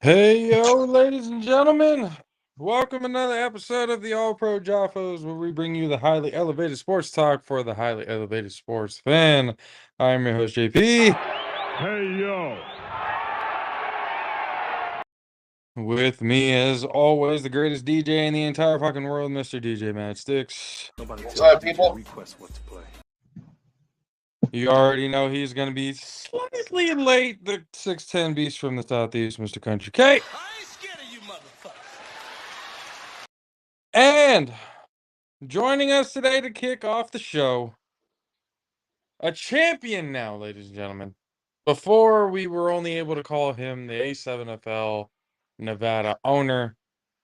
Hey, yo, ladies and gentlemen. Welcome to another episode of the All Pro JAFFOs, where we bring you the highly elevated sports talk for the highly elevated sports fan. I'm your host, JP. Hey, yo. With me, as always, the greatest DJ in the entire fucking world, Mr. DJ Matchsticks. What's up, people? You already know he's going to be slightly late. The 6'10 beast from the Southeast, Mr. Country K. I ain't scared of you, motherfucker. And joining us today to kick off the show, a champion now, ladies and gentlemen. Before, we were only able to call him the A7FL Nevada owner.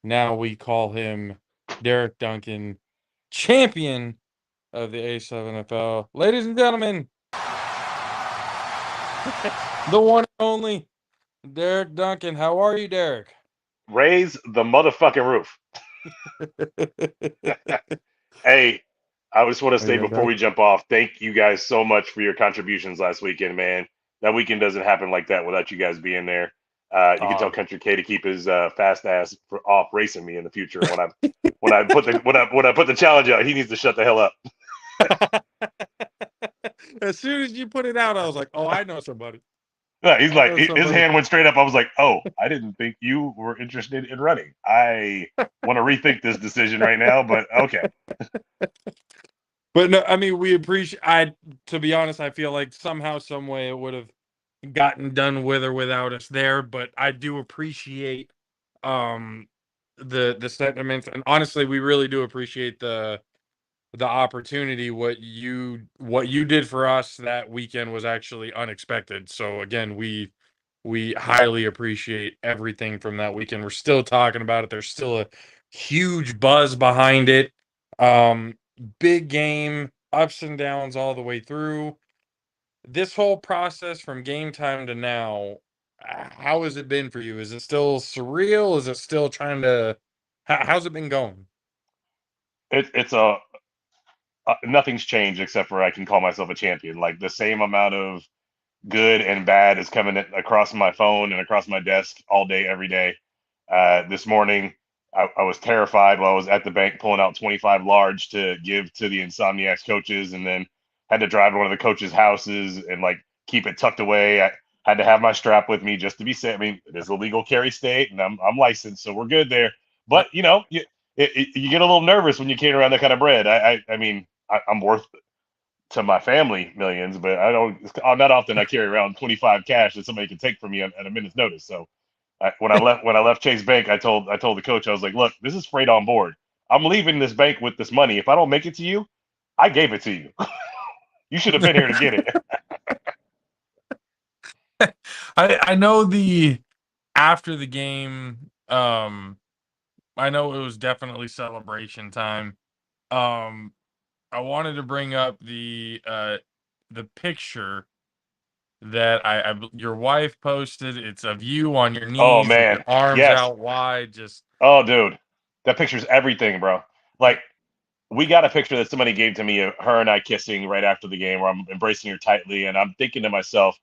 Now we call him Derek Duncan, champion of the A7FL. Ladies and gentlemen, the one and only Derek Duncan. How are you, Derek? Raise the motherfucking roof. Hey, I just want to say before we jump off, thank you guys so much for your contributions last weekend, man. That weekend doesn't happen like that without you guys being there. You can tell Country K to keep his fast ass off racing me in the future. When I put the challenge out, he needs to shut the hell up. As soon as you put it out, I was like, "Oh, I know somebody." Yeah, he's like, his hand went straight up. I was like, "Oh, I didn't think you were interested in running. I want to rethink this decision right now." But okay. But no, I mean, we appreciate. To be honest, I feel like somehow, some way, it would have gotten done with or without us there. But I do appreciate the sentiments, and honestly, we really do appreciate the opportunity. What you did for us that weekend was actually unexpected. So again, we highly appreciate everything from that weekend. We're still talking about it. There's still a huge buzz behind it. Big game, ups and downs all the way through. This whole process from game time to now, how has it been for you? Is it still surreal? Is it still trying to? How's it been going? It's nothing's changed except for I can call myself a champion. Like the same amount of good and bad is coming across my phone and across my desk all day, every day. This morning, I was terrified while I was at the bank pulling out 25 large to give to the Insomniacs coaches, and then had to drive to one of the coaches' houses and like keep it tucked away. I had to have my strap with me just to be safe. I mean, it is a legal carry state, and I'm licensed, so we're good there. But you know, you get a little nervous when you carry around that kind of bread. I mean, I'm worth to my family millions, but not often I carry around 25 cash that somebody can take from me at a minute's notice. So when I left Chase Bank, I told the coach, I was like, look, this is freight on board. I'm leaving this bank with this money. If I don't make it to you, I gave it to you. You should have been here to get it. I know after the game, I know it was definitely celebration time. I wanted to bring up the picture that your wife posted. It's of you on your knees, oh man, with your arms out wide. Oh dude, that picture's everything, bro. Like we got a picture that somebody gave to me of her and I kissing right after the game, where I'm embracing her tightly, and I'm thinking to myself,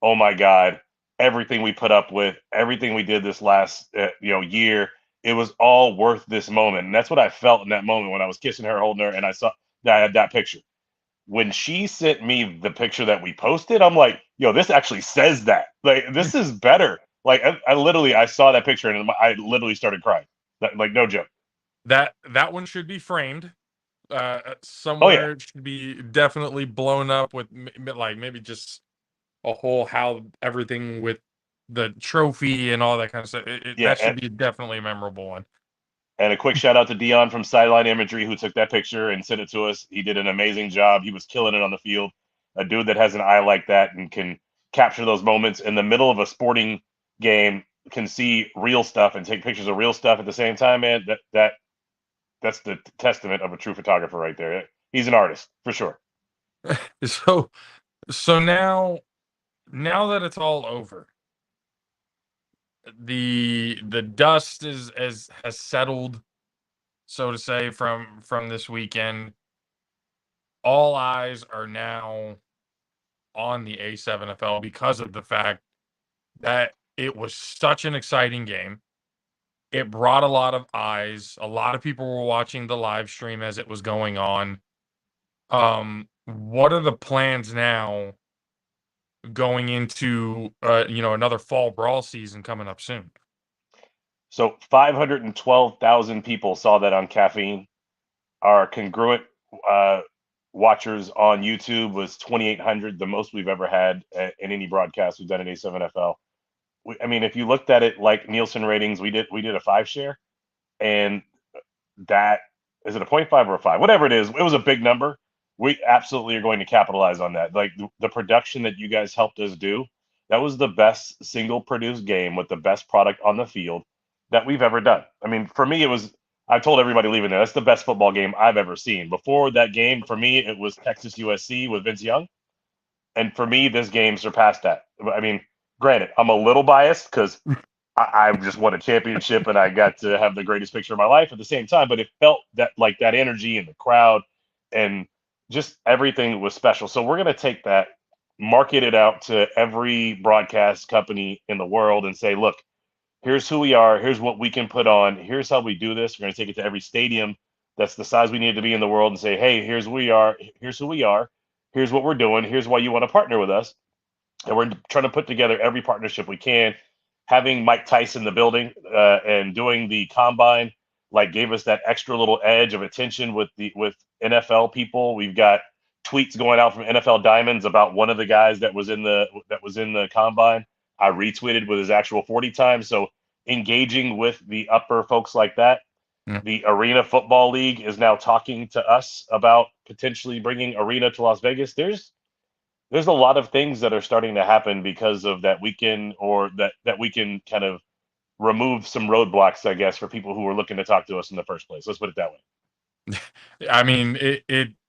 oh my god, everything we put up with, everything we did this last year, it was all worth this moment. And that's what I felt in that moment when I was kissing her, holding her, and I saw that I had that picture. When she sent me the picture that we posted, I'm like, yo, this actually says that. Like, this is better. Like, I saw that picture and I literally started crying. Like, no joke. That one should be framed. Somewhere. It should be definitely blown up with like maybe just a whole how everything with the trophy and all that kind of stuff. That should be definitely a memorable one. And a quick shout out to Dion from Sideline Imagery, who took that picture and sent it to us. He did an amazing job. He was killing it on the field. A dude that has an eye like that and can capture those moments in the middle of a sporting game, can see real stuff and take pictures of real stuff at the same time, man. That's the testament of a true photographer right there. He's an artist for sure. So now that it's all over, the dust has settled, so to say, from this weekend. All eyes are now on the A7FL because of the fact that It was such an exciting game. It brought a lot of eyes. A lot of people were watching the live stream as it was going on. What are the plans now going into, another fall brawl season coming up soon? So 512,000 people saw that on Caffeine. Our congruent uh, watchers on YouTube was 2,800, the most we've ever had in any broadcast we've done in A7FL. I mean, if you looked at it like Nielsen ratings, we did a 5 share, and that is it a 0.5 or a 5, whatever it is. It was a big number. We absolutely are going to capitalize on that. Like the production that you guys helped us do, that was the best single produced game with the best product on the field that we've ever done. I mean, for me, it was. I told everybody leaving there, that's the best football game I've ever seen. Before that game, for me, it was Texas USC with Vince Young, and for me, this game surpassed that. I mean, granted, I'm a little biased because I just won a championship and I got to have the greatest picture of my life at the same time. But it felt that like that energy in the crowd and just everything was special. So we're gonna take that, market it out to every broadcast company in the world, and say, look, here's who we are. Here's what we can put on. Here's how we do this. We're gonna take it to every stadium that's the size we need to be in the world and say, hey, here's who we are. Here's who we are. Here's what we're doing. Here's why you want to partner with us, and we're trying to put together every partnership we can. Having Mike Tyson in the building and doing the combine like gave us that extra little edge of attention with NFL people. We've got tweets going out from NFL Diamonds about one of the guys that was in the combine. I retweeted with his actual 40 times. So engaging with the upper folks like that. Yeah. The Arena Football League is now talking to us about potentially bringing Arena to Las Vegas. There's a lot of things that are starting to happen because of that weekend, or that we can kind of remove some roadblocks, I guess, for people who are looking to talk to us in the first place. Let's put it that way. I mean,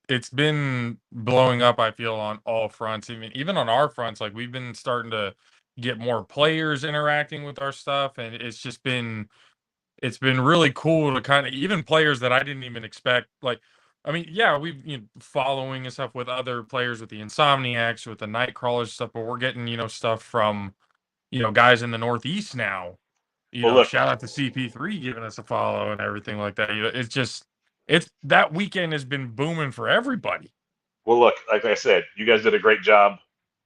it's been blowing up, I feel, on all fronts. Even on our fronts, like we've been starting to get more players interacting with our stuff, and it's been really cool to kind of, even players that I didn't even expect. Like, I mean, yeah, we've following and stuff with other players, with the Insomniacs, with the Nightcrawlers stuff, but we're getting stuff from guys in the Northeast now. Well, look, Shout out to CP3 giving us a follow and everything like that. It's that weekend has been booming for everybody. like I said, you guys did a great job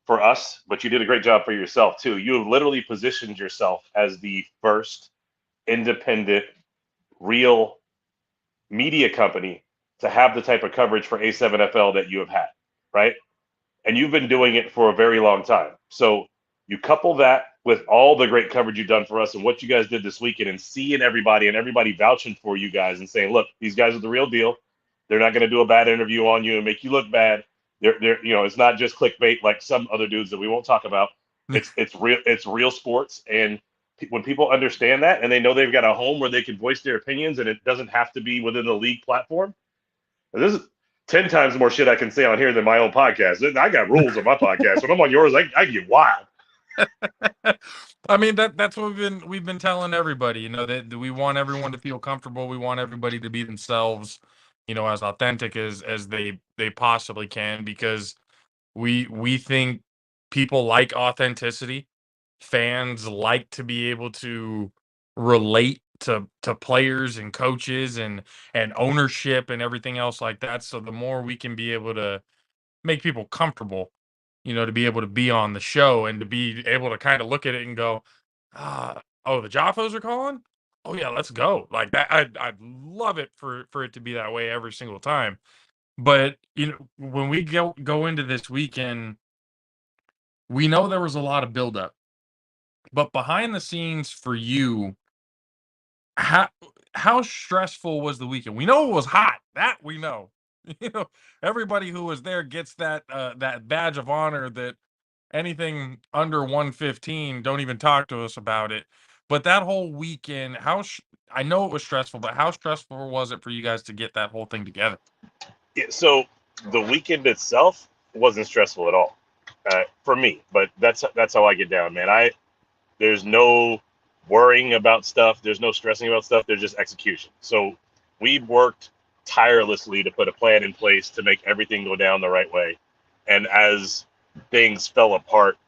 for us, but you did a great job for yourself too. You have literally positioned yourself as the first independent, real media company to have the type of coverage for A7FL that you have had, right? And you've been doing it for a very long time. So you couple that with all the great coverage you've done for us and what you guys did this weekend, and seeing everybody and everybody vouching for you guys and saying, look, these guys are the real deal. They're not going to do a bad interview on you and make you look bad. They're it's not just clickbait like some other dudes that we won't talk about. It's real sports. And when people understand that and they know they've got a home where they can voice their opinions and it doesn't have to be within the league platform, this is 10 times more shit I can say on here than my own podcast. I got rules on my podcast. When I'm on yours, I get wild. I mean, that's what we've been telling everybody, that we want everyone to feel comfortable. We want everybody to be themselves, as authentic as they possibly can, because we think people like authenticity. Fans like to be able to relate to players and coaches and ownership and everything else like that. So the more we can be able to make people comfortable, to be able to be on the show and to be able to kind of look at it and go, oh, the JAFFOs are calling. Oh yeah, let's go. Like that, I'd love it for it to be that way every single time. But when we go into this weekend, we know there was a lot of buildup. But behind the scenes for you, how how stressful was the weekend? We know it was hot. That we know. You know, everybody who was there gets that badge of honor that anything under 115, don't even talk to us about it. But that whole weekend, I know it was stressful, but how stressful was it for you guys to get that whole thing together? Yeah, so the weekend itself wasn't stressful at all for me, but that's how I get down, man. There's no worrying about stuff. There's no stressing about stuff. There's just execution. So we worked tirelessly to put a plan in place to make everything go down the right way. And as things fell apart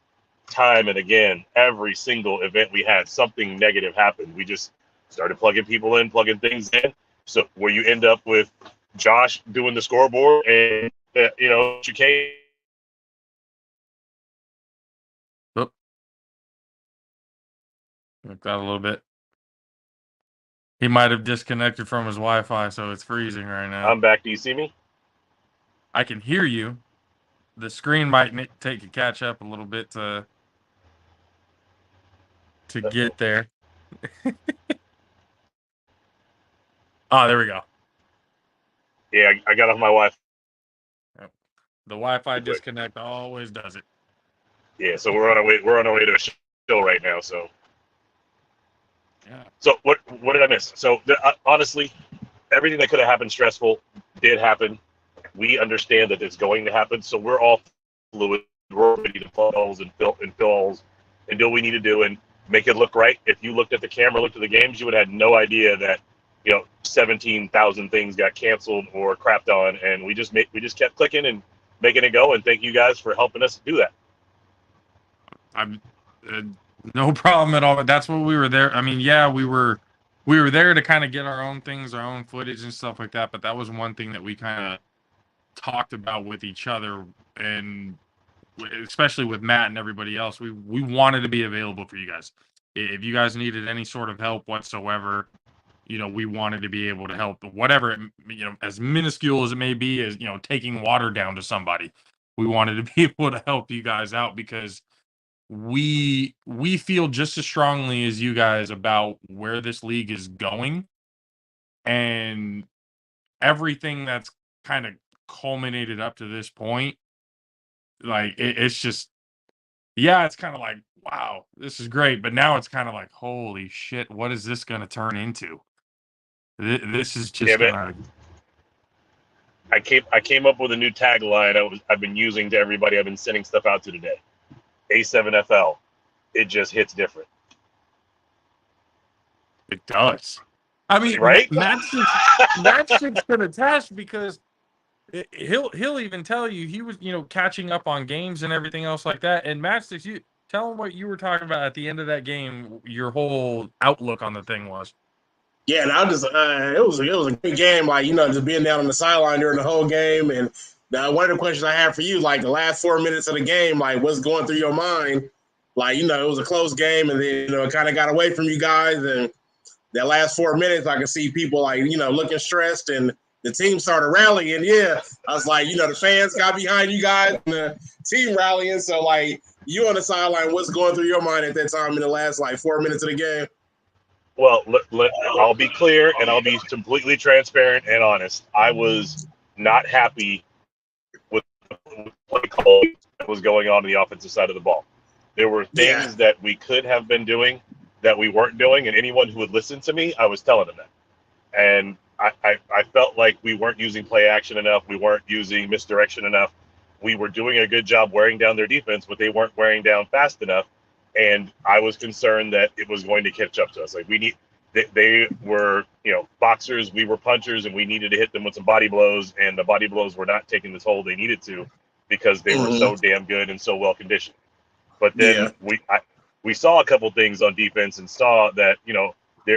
time and again, every single event we had, something negative happened. We just started plugging people in, plugging things in. So where you end up with Josh doing the scoreboard and, chicane. Oop. Look that a little bit. He might have disconnected from his Wi-Fi, so it's freezing right now. I'm back. Do you see me? I can hear you. The screen might take a catch up a little bit to get there. Oh, there we go. Yeah, I got off my Wi-Fi. Yep. The Wi-Fi disconnect always does it. Yeah, so we're on our way. We're on our way to a show right now. So, yeah. So what did I miss? So honestly, everything that could have happened stressful did happen. We understand that it's going to happen, so we're all fluid. We're ready to plug holes and fill holes and do what we need to do and make it look right. If you looked at the camera, looked at the games, you would have had no idea that 17,000 things got canceled or crapped on, and we just kept clicking and making it go. And thank you guys for helping us do that. I'm no problem at all. That's what we were there. I mean, yeah, we were there to kind of get our own things, our own footage and stuff like that. But that was one thing that we kind of talked about with each other, and especially with Matt and everybody else. We wanted to be available for you guys. If you guys needed any sort of help whatsoever, we wanted to be able to help. Whatever, as minuscule as it may be, as taking water down to somebody, we wanted to be able to help you guys out because we feel just as strongly as you guys about where this league is going and everything that's kind of culminated up to this point. Like it's just, yeah, it's kind of like, wow, this is great, but now it's kind of like, holy shit, what is this going to turn into? This is just gonna... I came up with a new tagline I've been using to everybody I've been sending stuff out to today. A7FL, it just hits different. It does. I mean, right? Matt's gonna test because he'll even tell you he was catching up on games and everything else like that. And Matt, you tell him what you were talking about at the end of that game. Your whole outlook on the thing was. Yeah, and I just it was a great game. Like just being down on the sideline during the whole game. And one of the questions I have for you, like the last 4 minutes of the game, like what's going through your mind? Like it was a close game, and then it kind of got away from you guys. And that last 4 minutes, I could see people like looking stressed, and the team started rallying. Yeah, I was like, the fans got behind you guys, and the team rallying. So like you on the sideline, what's going through your mind at that time in the last like 4 minutes of the game? Well, I'll be clear and I'll be completely transparent and honest. I was not happy with what was going on the offensive side of the ball. There were things that we could have been doing that we weren't doing, and anyone who would listen to me, I was telling them that. And I felt like we weren't using play action enough. We weren't using misdirection enough. We were doing a good job wearing down their defense, but they weren't wearing down fast enough. And I was concerned that it was going to catch up to us. Like they were, boxers, we were punchers, and we needed to hit them with some body blows, and the body blows were not taking the toll they needed to because they were so damn good and so well conditioned. But then we saw a couple things on defense and saw that,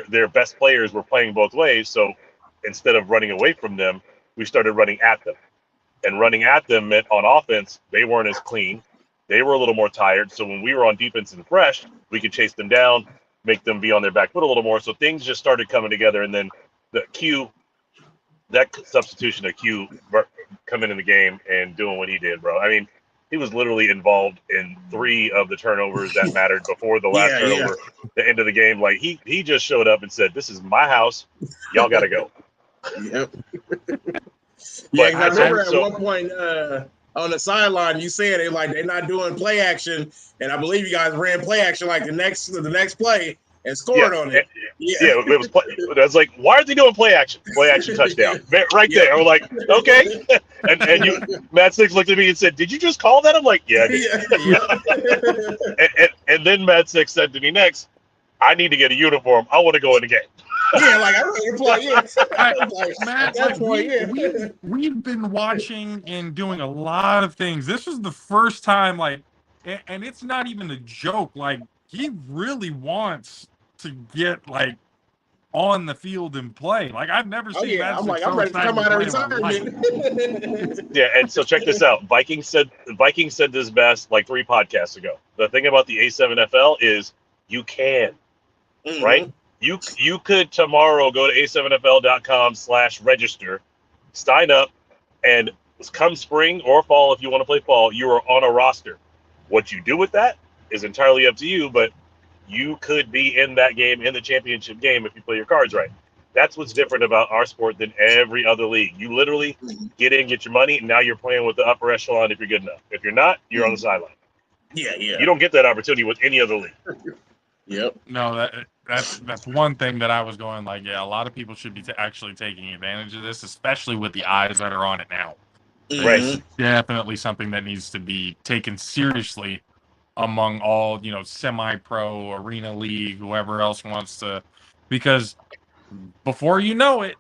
their best players were playing both ways. So instead of running away from them, we started running at them. And running at them meant on offense, they weren't as clean. They were a little more tired. So when we were on defense and fresh, we could chase them down, make them be on their back foot a little more. So things just started coming together. And then that substitution of Q coming in the game and doing what he did, bro. I mean, he was literally involved in 3 of the turnovers that mattered before the last turnover, the end of the game. Like he just showed up and said, "This is my house. Y'all got to go." Yep. Yeah, I remember at one point on the sideline, you said they're not doing play action, and I believe you guys ran play action like the next play and scored on it. It was. I was like, why are they doing play action? Play action touchdown, right there. I'm like, okay. And Matt Six looked at me and said, "Did you just call that?" I'm like, "Yeah, I did." and then Matt Six said to me next, "I need to get a uniform. I want to go in the game." Yeah, like I really play. Matt, we've been watching and doing a lot of things. This was the first time, like, and it's not even a joke. Like, he really wants to get like on the field and play. Like, I've never Oh seen yeah, I'm Magic like, I'm so ready to excited come to out of play in my life. retirement. Yeah, and so check this out. Vikings said this best like 3 podcasts ago. The thing about the A7FL is you can, right? You could tomorrow go to a7fl.com/register, sign up, and come spring or fall, if you want to play fall, you are on a roster. What you do with that is entirely up to you, but you could be in that game, in the championship game, if you play your cards right. That's what's different about our sport than every other league. You literally get in, get your money, and now you're playing with the upper echelon if you're good enough. If you're not, you're on the sideline. Yeah, You don't get that opportunity with any other league. Yep. No, that's one thing that I was going like, yeah, a lot of people should be actually taking advantage of this, especially with the eyes that are on it now. Right. It's definitely something that needs to be taken seriously among all, semi-pro, arena league, whoever else wants to, because before you know it,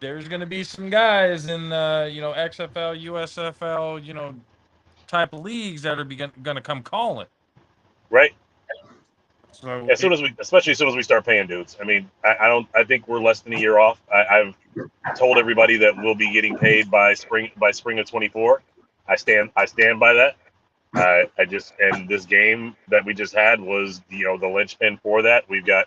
there's going to be some guys in XFL, USFL, type of leagues that are going to come calling. Right. So Especially as soon as we start paying dudes. I mean, I think we're less than a year off. I've told everybody that we'll be getting paid by spring of 24. I stand by that. And this game that we just had was, the linchpin for that. We've got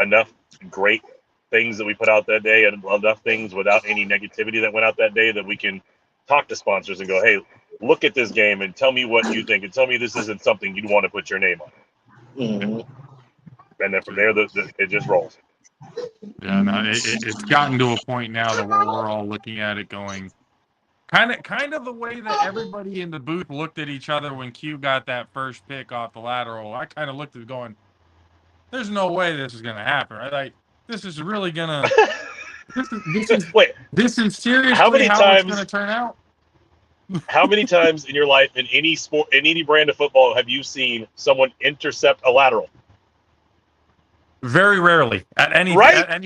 enough great things that we put out that day and enough things without any negativity that went out that day that we can talk to sponsors and go, hey, look at this game and tell me what you think and tell me this isn't something you'd want to put your name on. And then from there, it just rolls. Yeah, no, it's gotten to a point now that where we're all looking at it going, kind of the way that everybody in the booth looked at each other when Q got that first pick off the lateral. I kind of looked at it going, there's no way this is going to happen. Right? Like, this is really going to, this is seriously how many how times, it's going to turn out. How many times in your life, in any sport, in any brand of football, have you seen someone intercept a lateral? Very rarely at any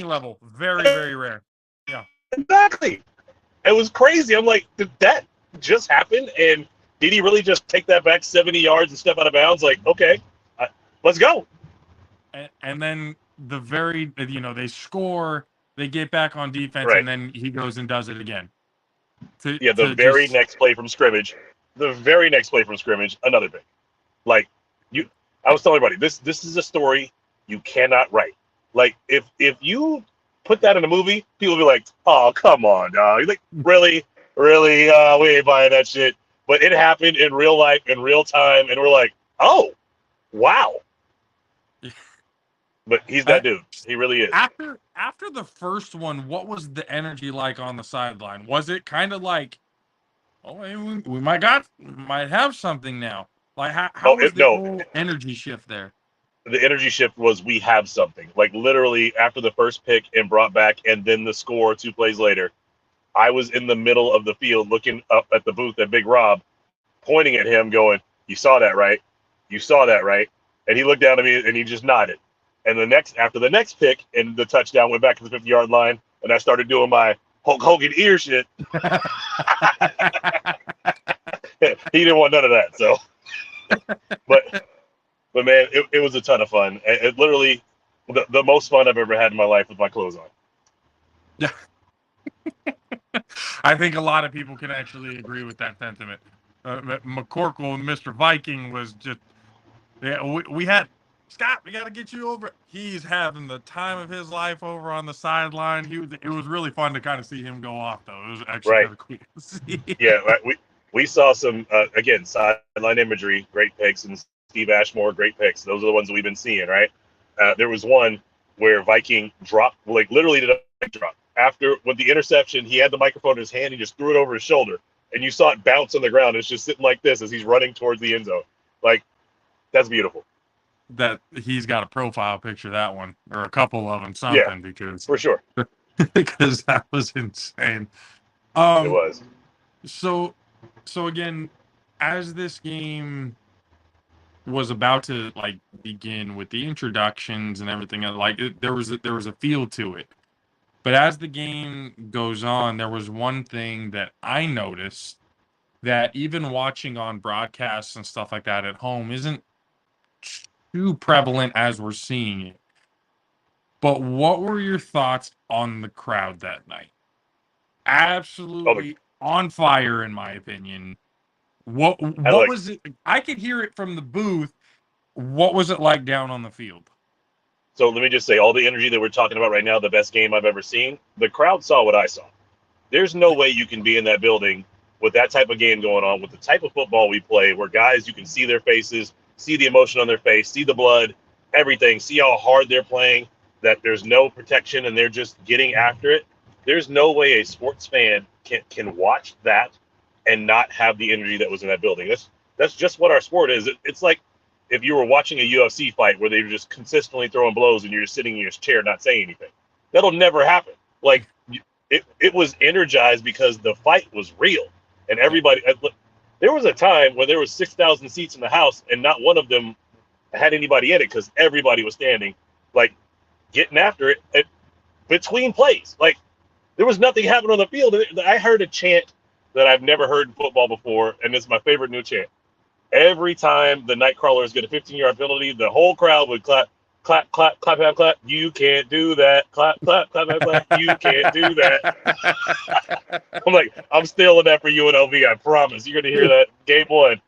level. Very, very rare. Yeah. Exactly. It was crazy. I'm like, did that just happen? And did he really just take that back 70 yards and step out of bounds? Like, okay, let's go. And then they score, they get back on defense, right. And then he goes and does it again. The very next play from scrimmage, another pick. Like, I was telling everybody, this is a story you cannot write. Like, if you put that in a movie, people will be like, oh, come on, dog. You're like, really? We ain't buying that shit. But it happened in real life, in real time, and we're like, oh, wow. But he's that dude. He really is. After the first one, what was the energy like on the sideline? Was it kind of like, oh, we might have something now? Like, how was the whole energy shift there? The energy shift was we have something. Like, literally after the first pick and brought back and then the score 2 plays later, I was in the middle of the field looking up at the booth at Big Rob, pointing at him going, you saw that, right? You saw that, right? And he looked down at me and he just nodded. And after the next pick and the touchdown went back to the 50-yard line, and I started doing my Hulk Hogan ear shit. He didn't want none of that. So, but man, it was a ton of fun. It literally the most fun I've ever had in my life with my clothes on. Yeah. I think a lot of people can actually agree with that sentiment. McCorkle and Mr. Viking was just, we had, Scott, we got to get you over. He's having the time of his life over on the sideline. It was really fun to kind of see him go off, though. It was actually kind of cool to see. Yeah, we saw some, again, sideline imagery, great picks, and Steve Ashmore, great picks. Those are the ones that we've been seeing, right? There was one where Viking dropped, like literally did a drop. After, with the interception, he had the microphone in his hand. He just threw it over his shoulder. And you saw it bounce on the ground. It's just sitting like this as he's running towards the end zone. Like, that's beautiful. That he's got a profile picture, that one, or a couple of them, something, yeah, because for sure. Because that was insane. It was. So again, as this game was about to like begin with the introductions and everything, like there was a feel to it. But as the game goes on, there was one thing that I noticed that even watching on broadcasts and stuff like that at home isn't too prevalent as we're seeing it. But what were your thoughts on the crowd that night? Absolutely on fire, in my opinion. What was it? I could hear it from the booth. What was it like down on the field? So let me just say, all the energy that we're talking about right now, the best game I've ever seen, the crowd saw what I saw. There's no way you can be in that building with that type of game going on, with the type of football we play, where guys, you can see their faces, see the emotion on their face, see the blood, everything, see how hard they're playing, that there's no protection and they're just getting after it. There's no way a sports fan can watch that and not have the energy that was in that building. That's just what our sport is. It's like if you were watching a UFC fight where they were just consistently throwing blows and you're just sitting in your chair not saying anything. That'll never happen. Like, it was energized because the fight was real. And everybody, there was a time when there was 6,000 seats in the house and not one of them had anybody in it because everybody was standing, like, getting after it between plays. Like, there was nothing happening on the field. I heard a chant that I've never heard in football before, and it's my favorite new chant. Every time the Nightcrawlers get a 15-yard penalty, the whole crowd would clap, clap, clap, clap, clap, clap. You can't do that. Clap, clap, clap, clap, clap. You can't do that. I'm like, I'm stealing that for UNLV. I promise. You're going to hear that game one.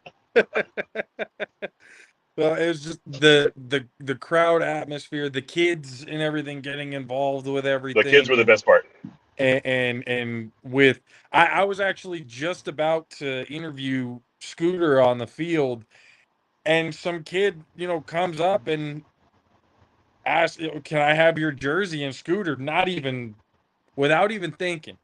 Well, it was just the crowd atmosphere, the kids and everything getting involved with everything. The kids were the best part. And with I was actually just about to interview Scooter on the field, and some kid, comes up and asks, "Can I have your jersey?" And Scooter, without even thinking,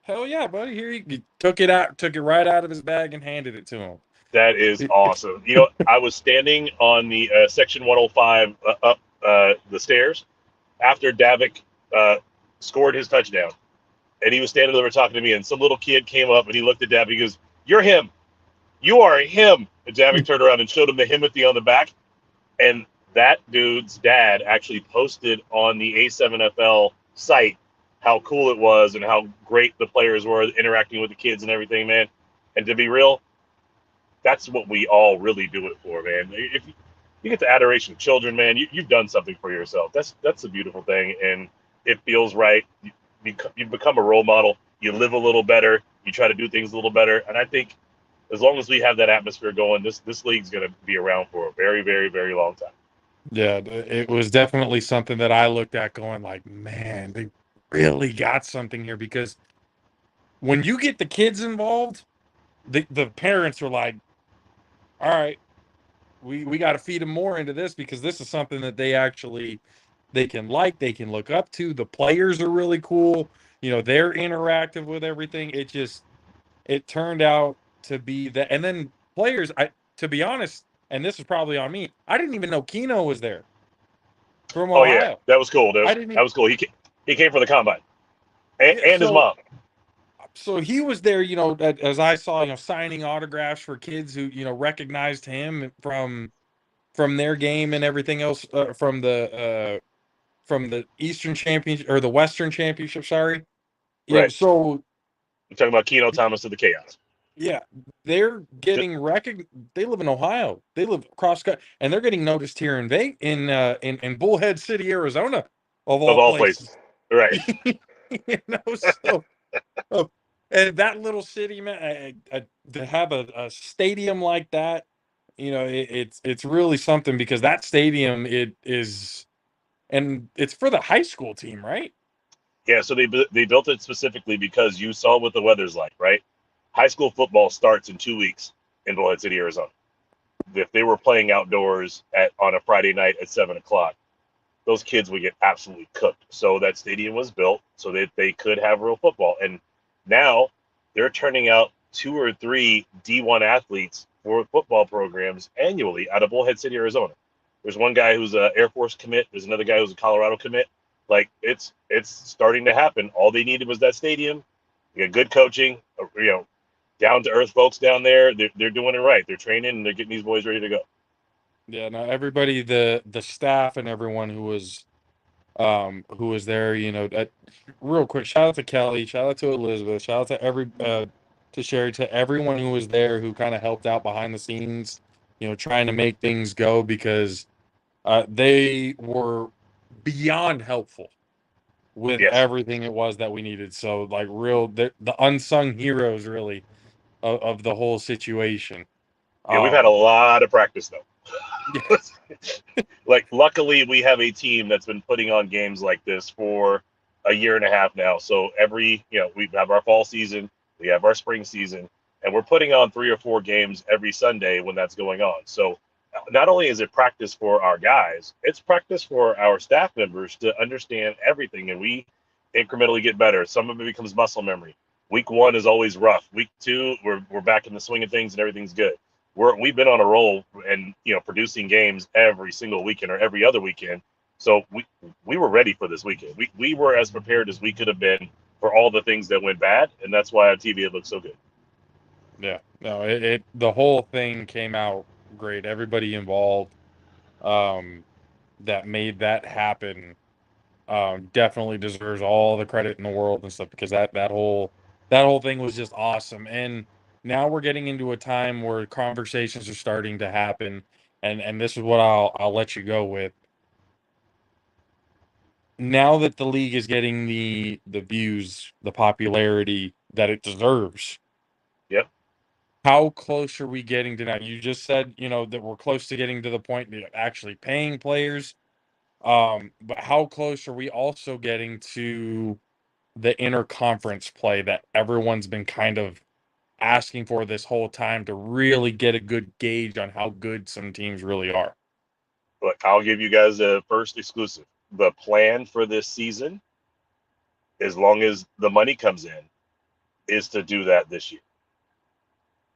"Hell yeah, buddy!" Here he took it right out of his bag and handed it to him. That is awesome. I was standing on the section 105 up the stairs after Davik scored his touchdown. And he was standing there talking to me, and some little kid came up, and he looked at Davik. He goes, "You're him. You are him." And Davik turned around and showed him the Himothy on the back. And that dude's dad actually posted on the A7FL site how cool it was and how great the players were interacting with the kids and everything, man. And to be real, that's what we all really do it for, man. If you get the adoration of children, man, you've done something for yourself. That's a beautiful thing, and it feels right. You become a role model. You live a little better. You try to do things a little better. And I think as long as we have that atmosphere going, this league's going to be around for a very, very, very long time. Yeah, it was definitely something that I looked at going like, man, they really got something here, because when you get the kids involved, the parents are like, all right, we got to feed them more into this, because this is something that they can look up to. The players are really cool. They're interactive with everything. It turned out to be that. And then players, to be honest, and this is probably on me, I didn't even know Keno was there from Ohio. Oh yeah, that was cool. That was cool. He came for the combine, and his mom. So he was there, as I saw, signing autographs for kids who, recognized him from their game and everything else, from the Eastern Championship, or the Western Championship, sorry. Right. So I'm talking about Keno Thomas of the Chaos. Yeah, they're getting They live in Ohio. They live across, and they're getting noticed here in Bullhead City, Arizona, of all places. Right. So, and that little city, man, to have a stadium like that, it's really something, because that stadium, it is, and it's for the high school team, right? Yeah, so they built it specifically because you saw what the weather's like, right? High school football starts in 2 weeks in Bullhead City, Arizona. If they were playing outdoors on a Friday night at 7 o'clock, those kids would get absolutely cooked. So that stadium was built so that they could have real football. And now they're turning out 2 or 3 D1 athletes for football programs annually out of Bullhead City, Arizona. There's one guy who's an Air Force commit. There's another guy who's a Colorado commit. Like, it's starting to happen. All they needed was that stadium. You got good coaching, down to earth folks down there. They're doing it right. They're training and they're getting these boys ready to go. Yeah, no, everybody, the staff and everyone who was there, real quick, shout out to Kelly, shout out to Elizabeth, shout out to to Sherry, to everyone who was there, who kind of helped out behind the scenes, trying to make things go, because they were beyond helpful with Yes. everything it was that we needed. So, like, the unsung heroes, really, of the whole situation. Yeah, we've had a Um, lot of practice though. yeah, Like, luckily, we have a team that's been putting on games like this for a year and a half now. So we have our fall season, we have our spring season, and we're putting on 3 or 4 games every Sunday when that's going on. So not only is it practice for our guys, it's practice for our staff members to understand everything, and we incrementally get better. Some of it becomes muscle memory. Week 1 is always rough. Week 2, we're back in the swing of things and everything's good. We've been on a roll and producing games every single weekend or every other weekend. So we were ready for this weekend. We were as prepared as we could have been for all the things that went bad, and that's why on TV it looked so good. yeah, no, the whole thing came out great. Everybody involved, um, that made that happen, definitely deserves all the credit in the world and stuff, because that whole thing was just awesome. And now we're getting into a time where conversations are starting to happen, and this is what I'll let you go with. Now that the league is getting the views, the popularity that it deserves, Yep. how close are we getting to now? You just said, that we're close to getting to the point of actually paying players. But how close are we also getting to the interconference play that everyone's been kind of asking for this whole time, to really get a good gauge on how good some teams really are? But I'll give you guys a first exclusive. The plan for this season, as long as the money comes in, is to do that this year.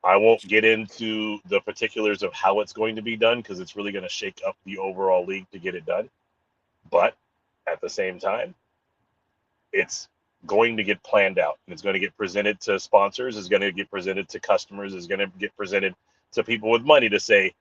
I won't get into the particulars of how it's going to be done because it's really going to shake up the overall league to get it done. But at the same time, it's going to get planned out, and it's going to get presented to sponsors, it's going to get presented to customers, it's going to get presented to people with money to say,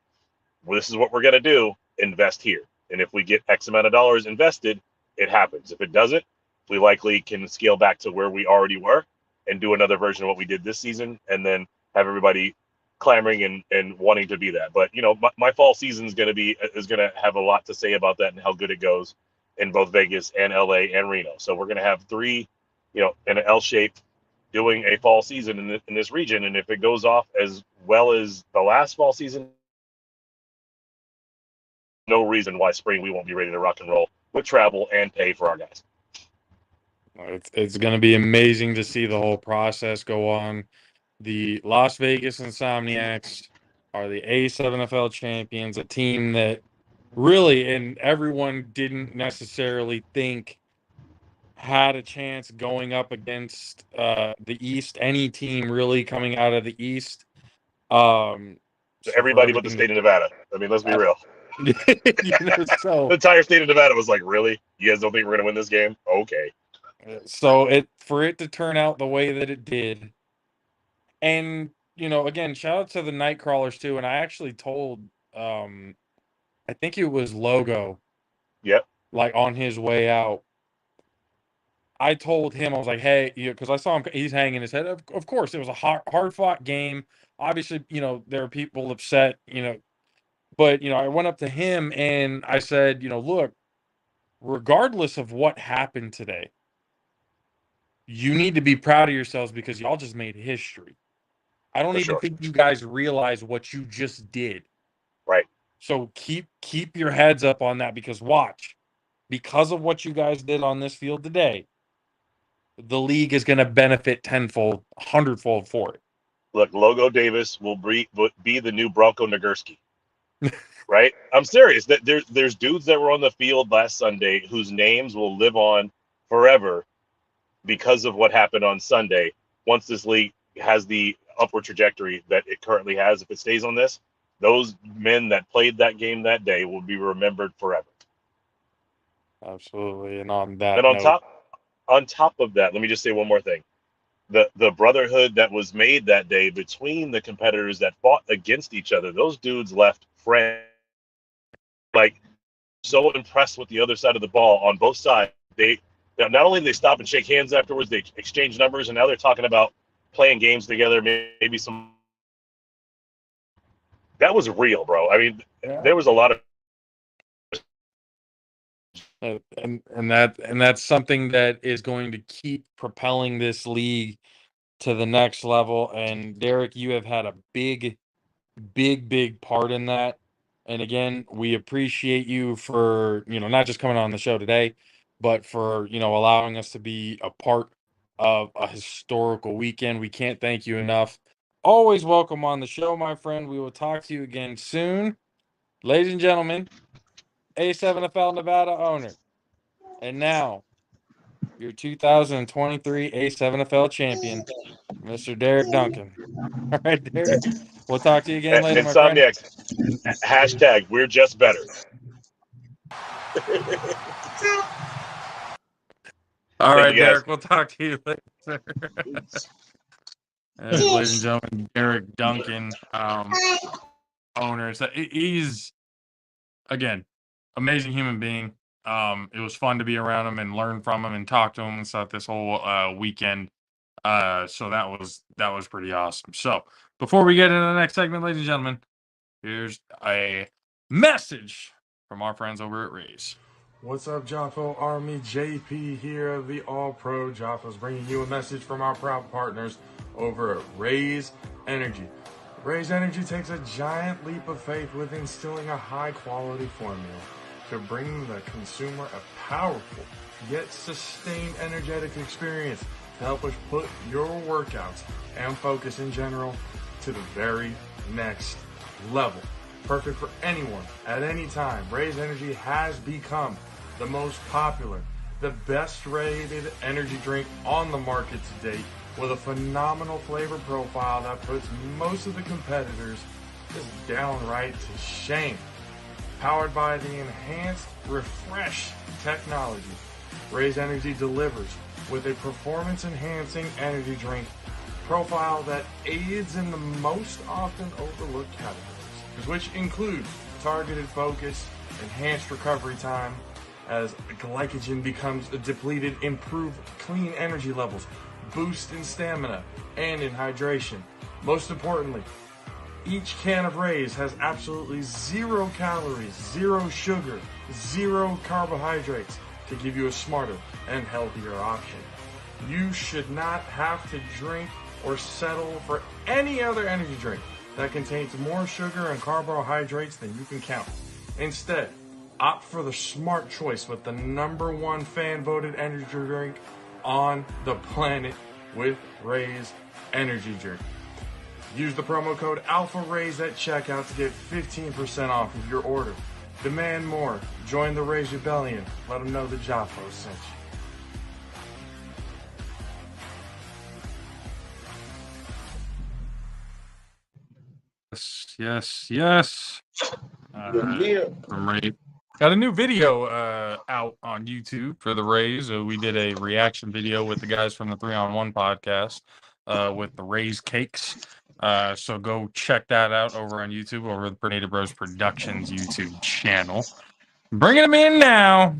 well, this is what we're going to do, invest here. And if we get X amount of dollars invested, it happens. If it doesn't, we likely can scale back to where we already were and do another version of what we did this season, and then have everybody clamoring and wanting to be that. But my fall season is going to have a lot to say about that and how good it goes in both Vegas and LA and Reno. So we're going to have 3, in an L shape, doing a fall season in this region. And if it goes off as well as the last fall season, no reason why spring we won't be ready to rock and roll with travel and pay for our guys. It's going to be amazing to see the whole process go on. The Las Vegas Insomniacs are the A7FL champions, a team that really, and everyone didn't necessarily think had a chance going up against the East, any team really coming out of the East. So for Everybody but the everything state of Nevada. I mean, let's be real. so The entire state of Nevada was like, really? You guys don't think we're going to win this game? Okay. for it to turn out the way that it did, and again, shout out to the night crawlers too. And I actually told, I think it was Logo, Yep. like on his way out, I told him, I was like, hey, because I saw him, he's hanging his head. Of course, it was a hard fought game. Obviously, there are people upset, but, I went up to him and I said, look, regardless of what happened today, you need to be proud of yourselves, because y'all just made history. I don't For even sure. think you guys realize what you just did. Right. So keep your heads up on that, because watch, because of what you guys did on this field today, the league is going to benefit tenfold, hundredfold for it. Look, Logo Davis will be the new Bronco Nagurski. Right? I'm serious. That there's dudes that were on the field last Sunday whose names will live on forever because of what happened on Sunday. Once this league has the upward trajectory that it currently has, if it stays on this, those men that played that game that day will be remembered forever. Absolutely. And on that And note, on top of that, let me just say one more thing. The brotherhood that was made that day between the competitors that fought against each other, those dudes left friends. Like, so impressed with the other side of the ball on both sides. They not only did they stop and shake hands afterwards, they exchanged numbers, and now they're talking about playing games together, maybe some. That was real, bro. I mean, there was a lot of. And that's something that is going to keep propelling this league to the next level. And Derek, you have had a big part in that. And again, we appreciate you for, not just coming on the show today, but for, allowing us to be a part of a historical weekend. We can't thank you enough. Always welcome on the show, my friend. We will talk to you again soon. Ladies and gentlemen, A7FL Nevada owner, and now your 2023 A7FL champion, Mr. Derek Duncan. All right, Derek. We'll talk to you again later, my friend. Insomniacs, hashtag we're just better. All right, Derek. We'll talk to you later. Ladies and gentlemen, Derek Duncan, owner. So he's, again, amazing human being. It was fun to be around him and learn from him and talk to him and stuff this whole weekend. So that was pretty awesome. So before we get into the next segment, ladies and gentlemen, here's a message from our friends over at Rays. What's up, JAFFO Army? JP here, the All-Pro JAFFOs, bringing you a message from our proud partners over at Rays Energy. Rays Energy takes a giant leap of faith with instilling a high-quality formula to bring the consumer a powerful yet sustained energetic experience to help us put your workouts and focus in general to the very next level. Perfect for anyone at any time. Rays Energy has become the most popular, the best rated energy drink on the market to date, with a phenomenal flavor profile that puts most of the competitors just downright to shame. Powered by the enhanced Refresh technology, Rays Energy delivers with a performance-enhancing energy drink profile that aids in the most often overlooked categories, which include targeted focus, enhanced recovery time, as glycogen becomes depleted, improve clean energy levels, boost in stamina and in hydration. Most importantly, each can of Rays has absolutely 0 calories, 0 sugar, 0 carbohydrates to give you a smarter and healthier option. You should not have to drink or settle for any other energy drink that contains more sugar and carbohydrates than you can count. Instead, opt for the smart choice with the #1 fan-voted energy drink on the planet with Rays Energy Drink. Use the promo code ALPHARAYS at checkout to get 15% off of your order. Demand more. Join the Rays Rebellion. Let them know the JAFFOs sent you. Yes. From Ray. Got a new video out on YouTube for the Rays. We did a reaction video with the guys from the 3-on-1 podcast with the Rays cakes. So go check that out over on YouTube, over the Tornado Bros Productions YouTube channel. Bringing them in now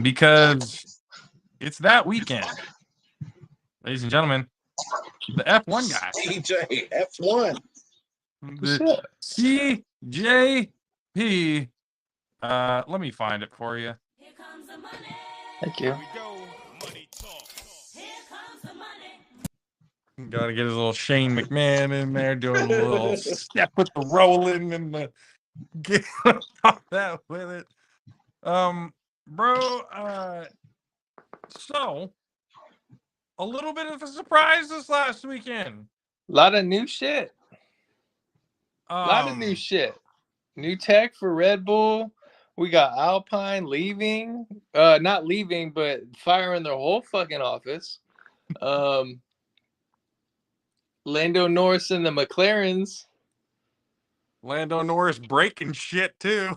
because it's that weekend. Ladies and gentlemen, the F1 guy. F1. The CJP. Let me find it for you. Here comes the money. Thank you. Money talk. Here comes the money. Got to get his little Shane McMahon in there doing a little step with the rolling and the get off that with it. Bro, so a little bit of a surprise this last weekend. A lot of new shit. New tech for Red Bull. We got Alpine leaving. Not leaving, but firing their whole fucking office. Lando Norris and the McLarens. Lando Norris breaking shit too.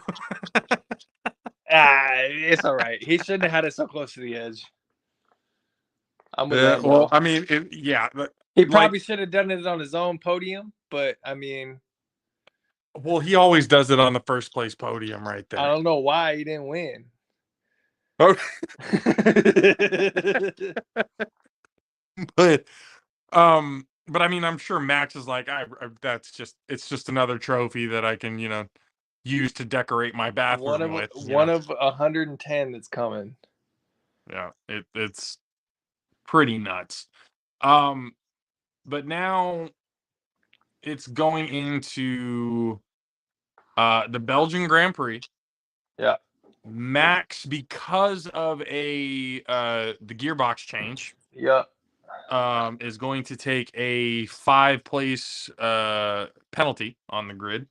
It's all right. He shouldn't have had it so close to the edge. I'm with Lando. Well, I mean, he probably should have done it on his own podium, but I mean, well, he always does it on the first place podium right there. I don't know why he didn't win. Okay. But But I mean, I'm sure Max is like, it's just another trophy that I can, use to decorate my bathroom with. One of 110 that's coming. Yeah, it's pretty nuts. But now it's going into the Belgian Grand Prix. Yeah. Max, because of the gearbox change, Yeah. is going to take a 5-place penalty on the grid.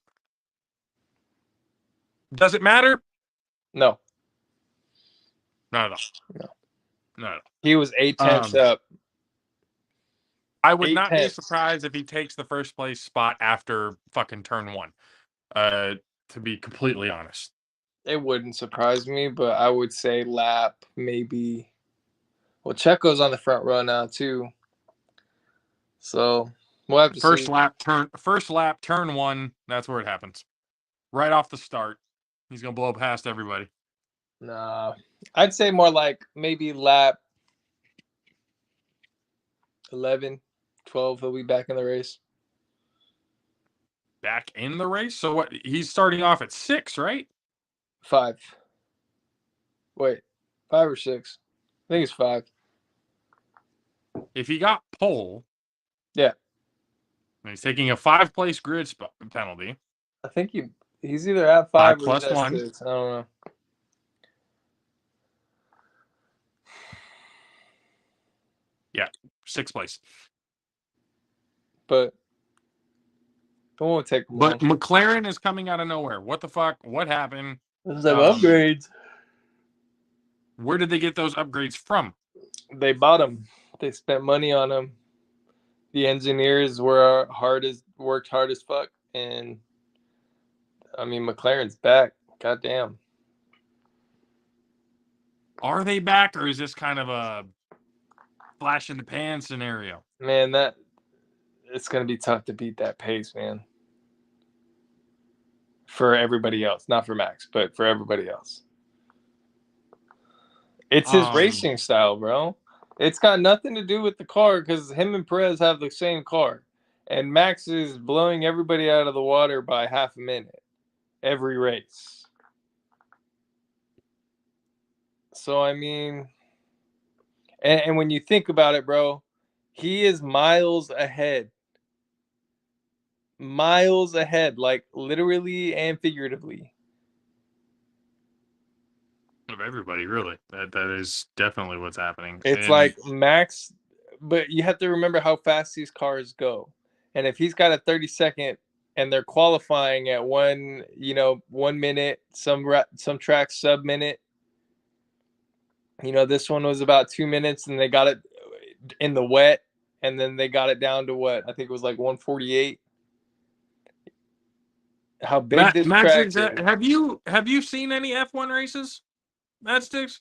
Does it matter? No. Not at all. No. Not at all. He was 8/10 up. I would not be 8/10. surprised if he takes the first place spot after fucking turn 1. To be completely honest. It wouldn't surprise me, but I would say lap maybe. Well, Checo's on the front row now too, so we'll have to First see. lap, turn 1. That's where it happens. Right off the start, he's gonna blow past everybody. Nah, I'd say more like maybe lap 11, 12. He'll be back in the race. Back in the race? So what? He's starting off at 6, right? 5. Wait, 5 or 6? I think it's 5. If he got pole, yeah, and he's taking a 5-place grid penalty. I think he's either at 5 or plus at 1. 6. I don't know. Yeah, 6th place. But it won't take long. But McLaren is coming out of nowhere. What the fuck? What happened? There's some upgrades. Where did they get those upgrades from? They bought them. They spent money on them. The engineers worked hard as fuck, and I mean McLaren's back. Goddamn. Are they back, or is this kind of a flash in the pan scenario? Man, it's gonna be tough to beat that pace, man. For everybody else, not for Max, but for everybody else. It's his racing style, bro. It's got nothing to do with the car because him and Perez have the same car. And Max is blowing everybody out of the water by half a minute every race. So, I mean, and when you think about it, bro, he is miles ahead. Miles ahead, like literally and figuratively. Of everybody, really. That is definitely what's happening. It's like Max, but you have to remember how fast these cars go. And if he's got a 30-second and they're qualifying at 1 minute, some tracks sub-minute. This one was about 2 minutes and they got it in the wet and then they got it down to what? I think it was like 148. How big this track is. Have you seen any F1 races? Matchsticks?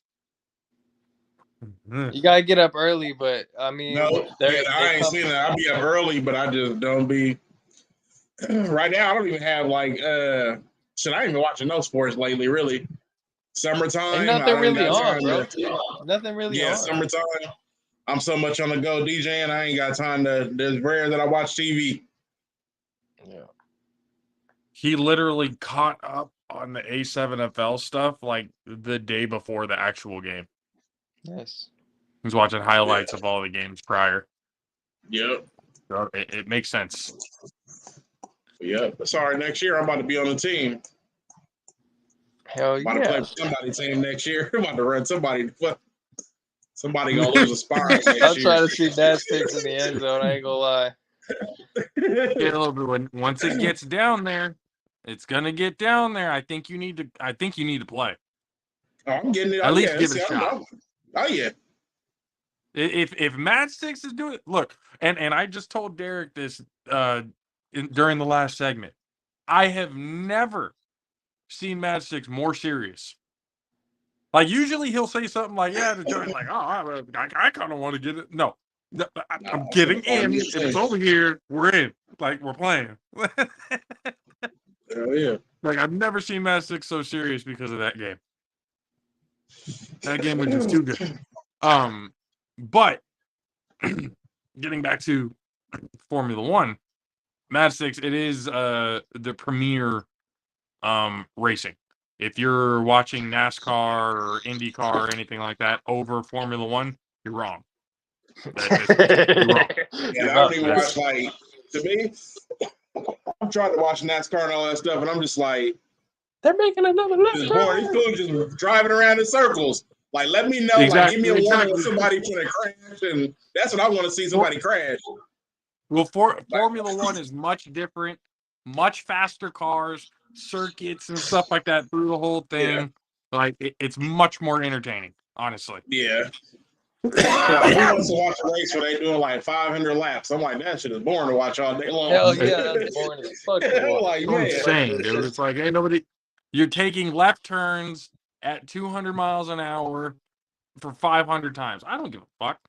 You gotta get up early, but I mean, no, I ain't seen it. I'll be up early, but I just don't be. Right now, I don't even have like. Shit, I ain't even watching no sports lately. Really, summertime. Ain't nothing really on, bro. Nothing really on. Yeah, summertime. I'm so much on the go DJing. I ain't got time to. There's rare that I watch TV. Yeah. He literally caught up on the A7FL stuff like the day before the actual game. Nice. He was watching highlights of all the games prior. Yep. So it makes sense. Yep. Sorry, next year I'm about to be on the team. Hell yeah. I'm about to play somebody's team next year. I'm about to run somebody. Somebody gonna lose a spot next year. I'll try to see Matchsticks in the end zone. I ain't gonna lie. Yeah, a little bit. Once it gets down there, it's gonna get down there. I think you need to play. Oh, I'm getting it. At least give it a shot. Oh yeah. If Matchsticks is doing it, look, and I just told Derek this during the last segment. I have never seen Matchsticks more serious. Like usually he'll say something like, "Yeah," to join, like, "Oh, I kind of want to get it." No, I'm getting in. If it's over here, we're in. Like we're playing. Hell yeah. Like I've never seen Matchsticks so serious because of that game. That game was just too good. But getting back to Formula One, Matchsticks, it is the premier racing. If you're watching NASCAR or IndyCar or anything like that over Formula One, you're wrong. You're wrong. Yeah, I don't even watch, like, to me, I'm trying to watch NASCAR and all that stuff, and I'm just like, they're making another left this boy, these fools just driving around in circles. Like, let me know, like, give me a warning when somebody gonna crash, and that's what I want to see, somebody crash. Well, Formula One is much different, much faster cars, circuits and stuff like that through the whole thing. Yeah. Like it's much more entertaining, honestly. Yeah. Like, who wants to watch a race where they doing like 500 laps? I'm like, that shit is boring to watch all day long. Hell yeah, that's boring as fuck. Like, I'm saying, dude, it's like, ain't nobody. You're taking left turns at 200 miles an hour for 500 times. I don't give a fuck.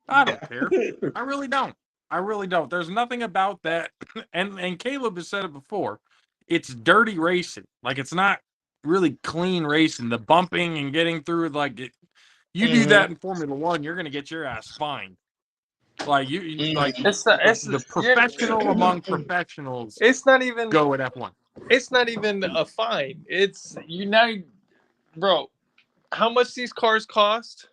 I don't care. I really don't. I really don't. There's nothing about that. And Caleb has said it before. It's dirty racing. Like, it's not really clean racing. The bumping and getting through, like, you do that in Formula One, you're going to get your ass fined. Like, like, it's the professional among professionals it's not even go at F1. It's not even a fine. It's you now, bro. How much these cars cost?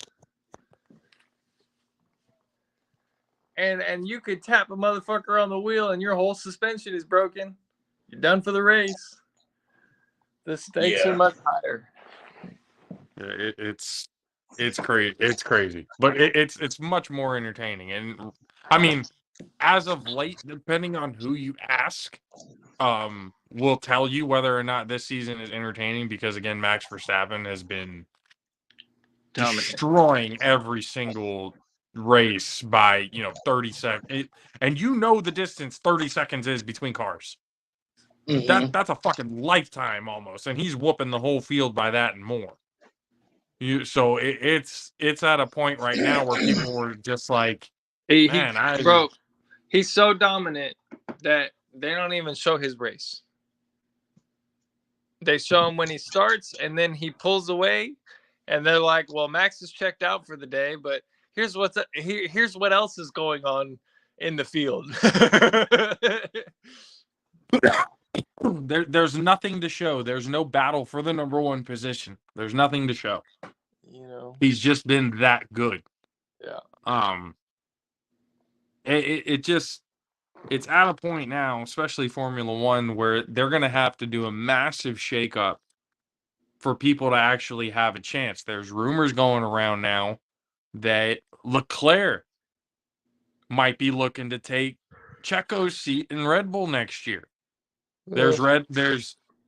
And you could tap a motherfucker on the wheel and your whole suspension is broken. You're done for the race. The stakes are much higher. Yeah, it's crazy. It's crazy, but it's much more entertaining. And I mean, as of late, depending on who you ask, will tell you whether or not this season is entertaining. Because again, Max Verstappen has been destroying every single race by 30 seconds, and the distance 30 seconds is between cars. That's a fucking lifetime almost, and he's whooping the whole field by that and more. So it's at a point right now where people were just like, bro, he's so dominant that they don't even show his race. They show him when he starts, and then he pulls away, and they're like, "Well, Max is checked out for the day, but here's what else is going on in the field." There's nothing to show. There's no battle for the number one position. There's nothing to show. He's just been that good. Yeah. It's at a point now, especially Formula One, where they're gonna have to do a massive shakeup for people to actually have a chance. There's rumors going around now that Leclerc might be looking to take Checo's seat in Red Bull next year. There's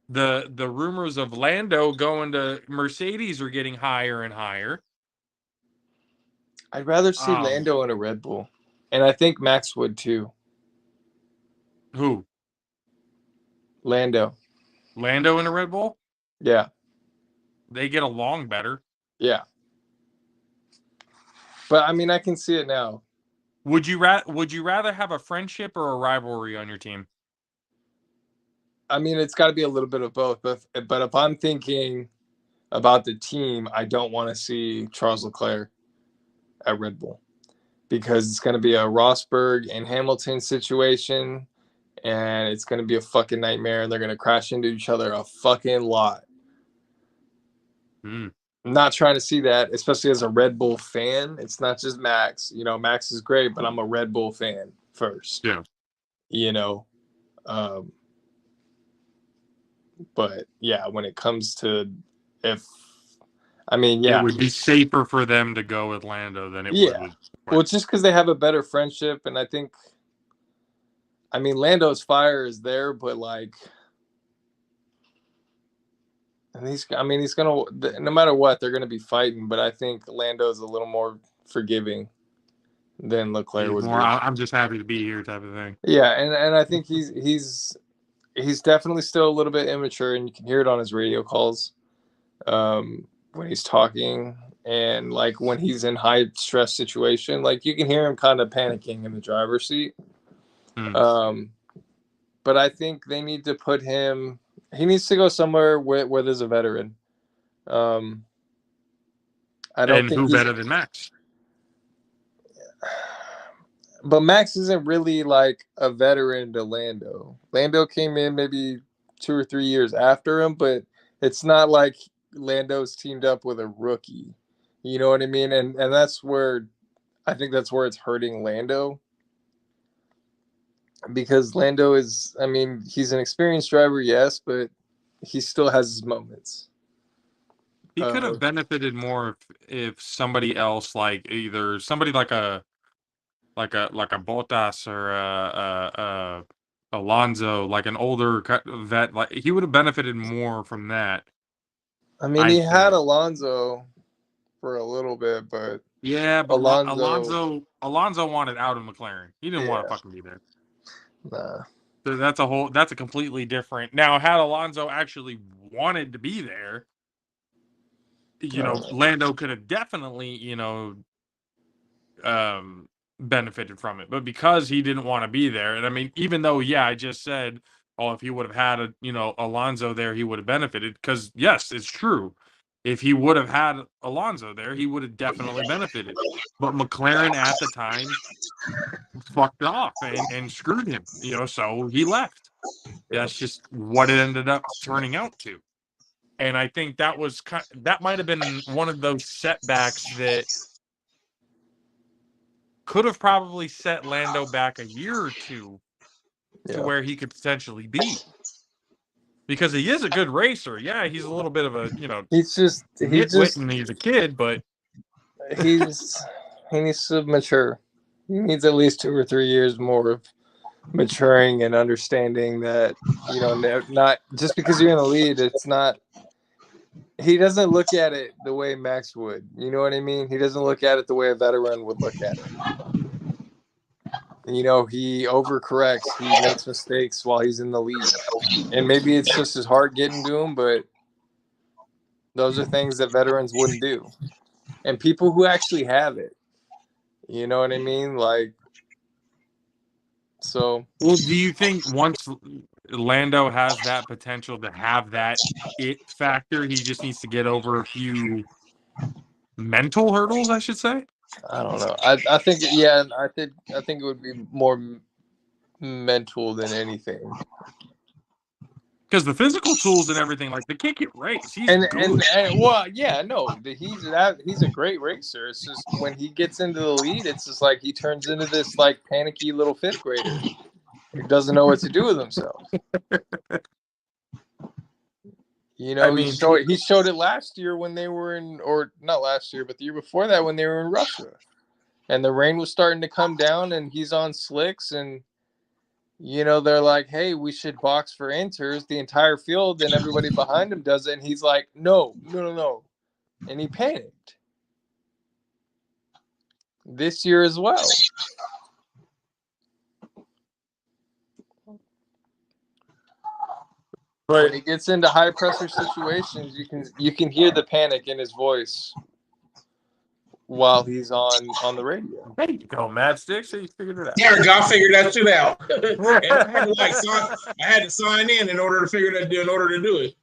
the rumors of Lando going to Mercedes are getting higher and higher. I'd rather see Lando in a Red Bull, and I think Max would too. Who? Lando in a Red Bull? Yeah. They get along better. Yeah. But I mean, I can see it now. Would you rather have a friendship or a rivalry on your team? I mean, it's got to be a little bit of both. But if I'm thinking about the team, I don't want to see Charles Leclerc at Red Bull because it's going to be a Rosberg and Hamilton situation, and it's going to be a fucking nightmare, and they're going to crash into each other a fucking lot. I'm not trying to see that, especially as a Red Bull fan. It's not just Max. Max is great, but I'm a Red Bull fan first. Yeah. But yeah, when it comes to it would be safer for them to go with Lando than it would with. Well, just because they have a better friendship, and I think, Lando's fire is there, but and he's gonna, no matter what, they're gonna be fighting. But I think Lando's a little more forgiving than Leclerc would be. I'm just happy to be here, type of thing. Yeah, and I think he's definitely still a little bit immature, and you can hear it on his radio calls when he's talking, and when he's in high stress situation, you can hear him kind of panicking in the driver's seat. But I think they need to put him. He needs to go somewhere where there's a veteran. I don't think who better than Max? But Max isn't really like a veteran to Lando. Lando came in maybe 2 or 3 years after him, but it's not like Lando's teamed up with a rookie. You know what I mean? And that's where I think that's where it's hurting Lando. Because Lando is, I mean, he's an experienced driver, yes, but he still has his moments. He could have benefited more if somebody else, like either somebody like a Bottas or a Alonso, like an older vet, like he would have benefited more from that. I mean, he had Alonso for a little bit, but yeah, but Alonso wanted out of McLaren. He didn't want to fucking be there. Nah. So that's a completely different. Now, had Alonso actually wanted to be there, Lando could have definitely, benefited from it. But because he didn't want to be there, and I mean, even though, I just said, if he would have had Alonso there, he would have benefited. Because yes, it's true. If he would have had Alonso there, he would have definitely benefited. But McLaren at the time fucked off and screwed him, so he left. That's just what it ended up turning out to. And I think that might have been one of those setbacks that could have probably set Lando back a year or two to where he could potentially be. Because he is a good racer. Yeah, he's a little bit of a, he's nitwit and he's a kid, but he needs to mature. He needs at least 2 or 3 years more of maturing and understanding that, not just because you're in the lead, it's not. He doesn't look at it the way Max would. You know what I mean? He doesn't look at it the way a veteran would look at it. He overcorrects. He makes mistakes while he's in the lead. And maybe it's just his heart getting to him, but those are things that veterans wouldn't do. And people who actually have it. You know what I mean? Like, so. Well, do you think once Lando has that potential to have that it factor, he just needs to get over a few mental hurdles, I should say? I don't know. I think I think it would be more mental than anything. Because the physical tools and everything, like the kid can race. He's and he's a great racer. It's just when he gets into the lead, it's just like he turns into this like panicky little fifth grader who doesn't know what to do with himself. He showed it last year when they were or not last year, but the year before that when they were in Russia, and the rain was starting to come down, and he's on slicks, and they're like, hey, we should box for inters, the entire field, and everybody behind him does it. And he's like, no. And he panicked. This year as well. But when he gets into high pressure situations, you can hear the panic in his voice while he's on the radio. There you go, Mad Sticks. So you figured it out. Yeah, I figured that shit out. And I had to sign in order to do it.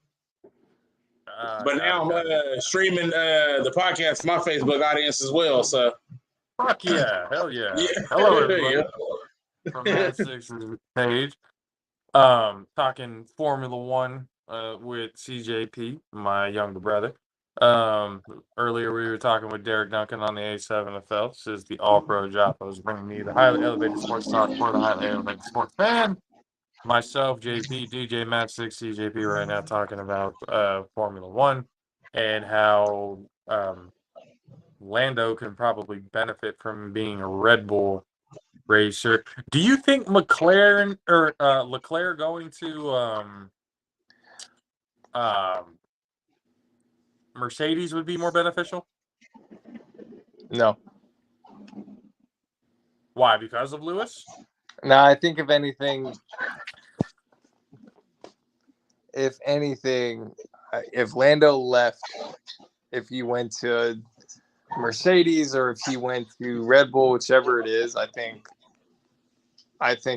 But now I'm streaming the podcast to my Facebook audience as well. So fuck yeah, hell yeah. Hello everybody from Mad Six's page. Talking Formula One with CJP, my younger brother. Earlier we were talking with Derek Duncan on the A7FL. This is the All-Pro JAFFOs, bringing me the highly elevated sports talk for the highly elevated sports fan. Myself, JP, DJ Matt 6, CJP right now talking about Formula One and how Lando can probably benefit from being a Red Bull racer. Do you think McLaren or Leclerc going to Mercedes would be more beneficial? No. Why? Because of Lewis? No, I think if anything, if Lando left, if he went to Mercedes or if he went to Red Bull, whichever it is, I think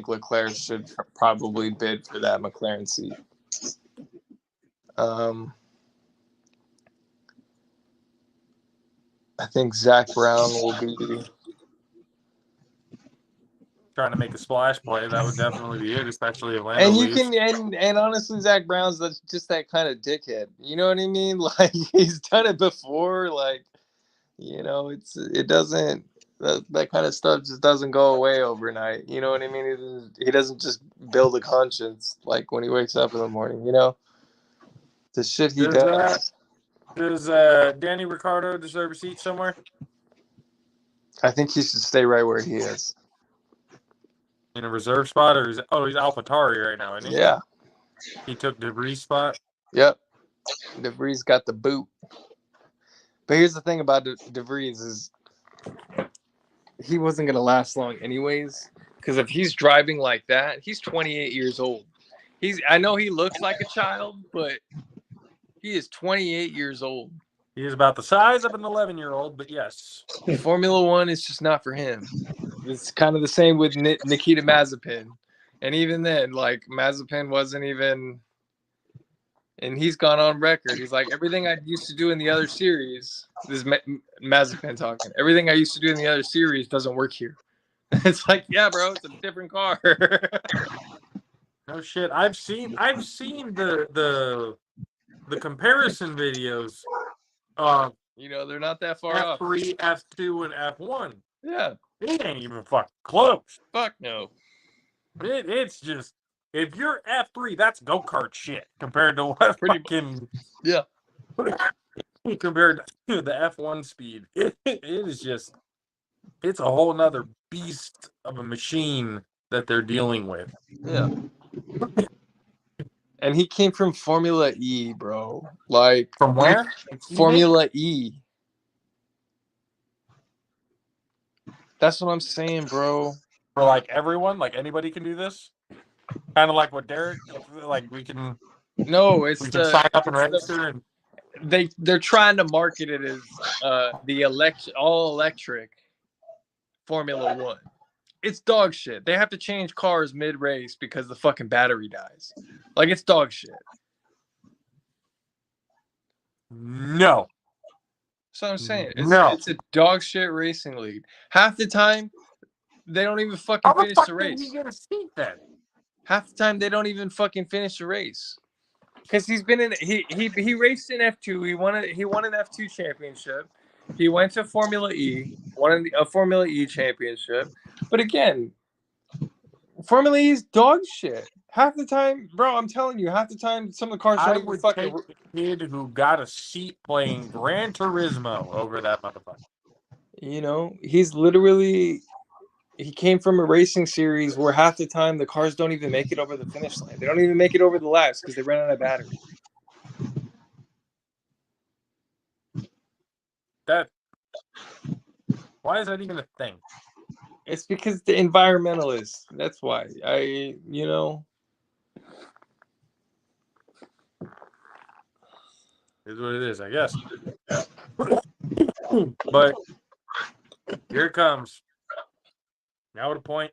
Leclerc should probably bid for that McLaren seat. I think Zach Brown will be trying to make a splash play, that would definitely be it, especially if Lando And you leaves. can and honestly, Zach Brown's that's just that kind of dickhead. You know what I mean? Like he's done it before. Like it doesn't that kind of stuff just doesn't go away overnight. You know what I mean? He doesn't just build a conscience like when he wakes up in the morning. The shit he does. Does Danny Ricciardo deserve a seat somewhere I think he should stay right where he is. in a reserve spot, or he's AlphaTauri right now, isn't he? Yeah. He took DeVries' spot. Yep. DeVries got the boot. But here's the thing about DeVries is he wasn't going to last long anyways. Because if he's driving like that, he's 28 years old. I know he looks like a child, but he is 28 years old. He is about the size of an 11-year-old, but yes. Formula One is just not for him. It's kind of the same with Nikita Mazepin. And even then, like, Mazepin wasn't even... And he's gone on record. He's like, everything I used to do in the other series, this is Mazepin talking, everything I used to do in the other series doesn't work here. It's like, yeah, bro, it's a different car. No shit. I've seen the comparison videos of they're not that far off. F3, F2, and F1. Yeah. It ain't even fucking close. Fuck no. It's just, if you're F3, that's go-kart shit compared to what fucking... Yeah. Compared to the F1 speed. It is just... It's a whole nother beast of a machine that they're dealing with. Yeah. And he came from Formula E, bro. Like... From where? Formula E. That's what I'm saying, bro. For like everyone? Like anybody can do this? Kind of like what Derek, like we can. No, we can sign up and register, and they're trying to market it as the all electric Formula One. It's dog shit. They have to change cars mid race because the fucking battery dies. Like it's dog shit. No. That's what I'm saying. It's a dog shit racing league. Half the time, they don't even fucking finish the race. Did he get a seat then? Half the time they don't even fucking finish the race. Because he's been in he raced in F2. He won an F2 championship. He went to Formula E, won a Formula E championship. But again, Formula E is dog shit. Half the time, bro, I'm telling you, half the time some of the cars I don't even would fucking take the kid who got a seat playing Gran Turismo over that motherfucker. He's literally he came from a racing series where half the time the cars don't even make it over the finish line. They don't even make it over the laps because they ran out of battery. Why is that even a thing? It's because the environmentalists. That's why. Is what it is, I guess. But here it comes. Now at a point,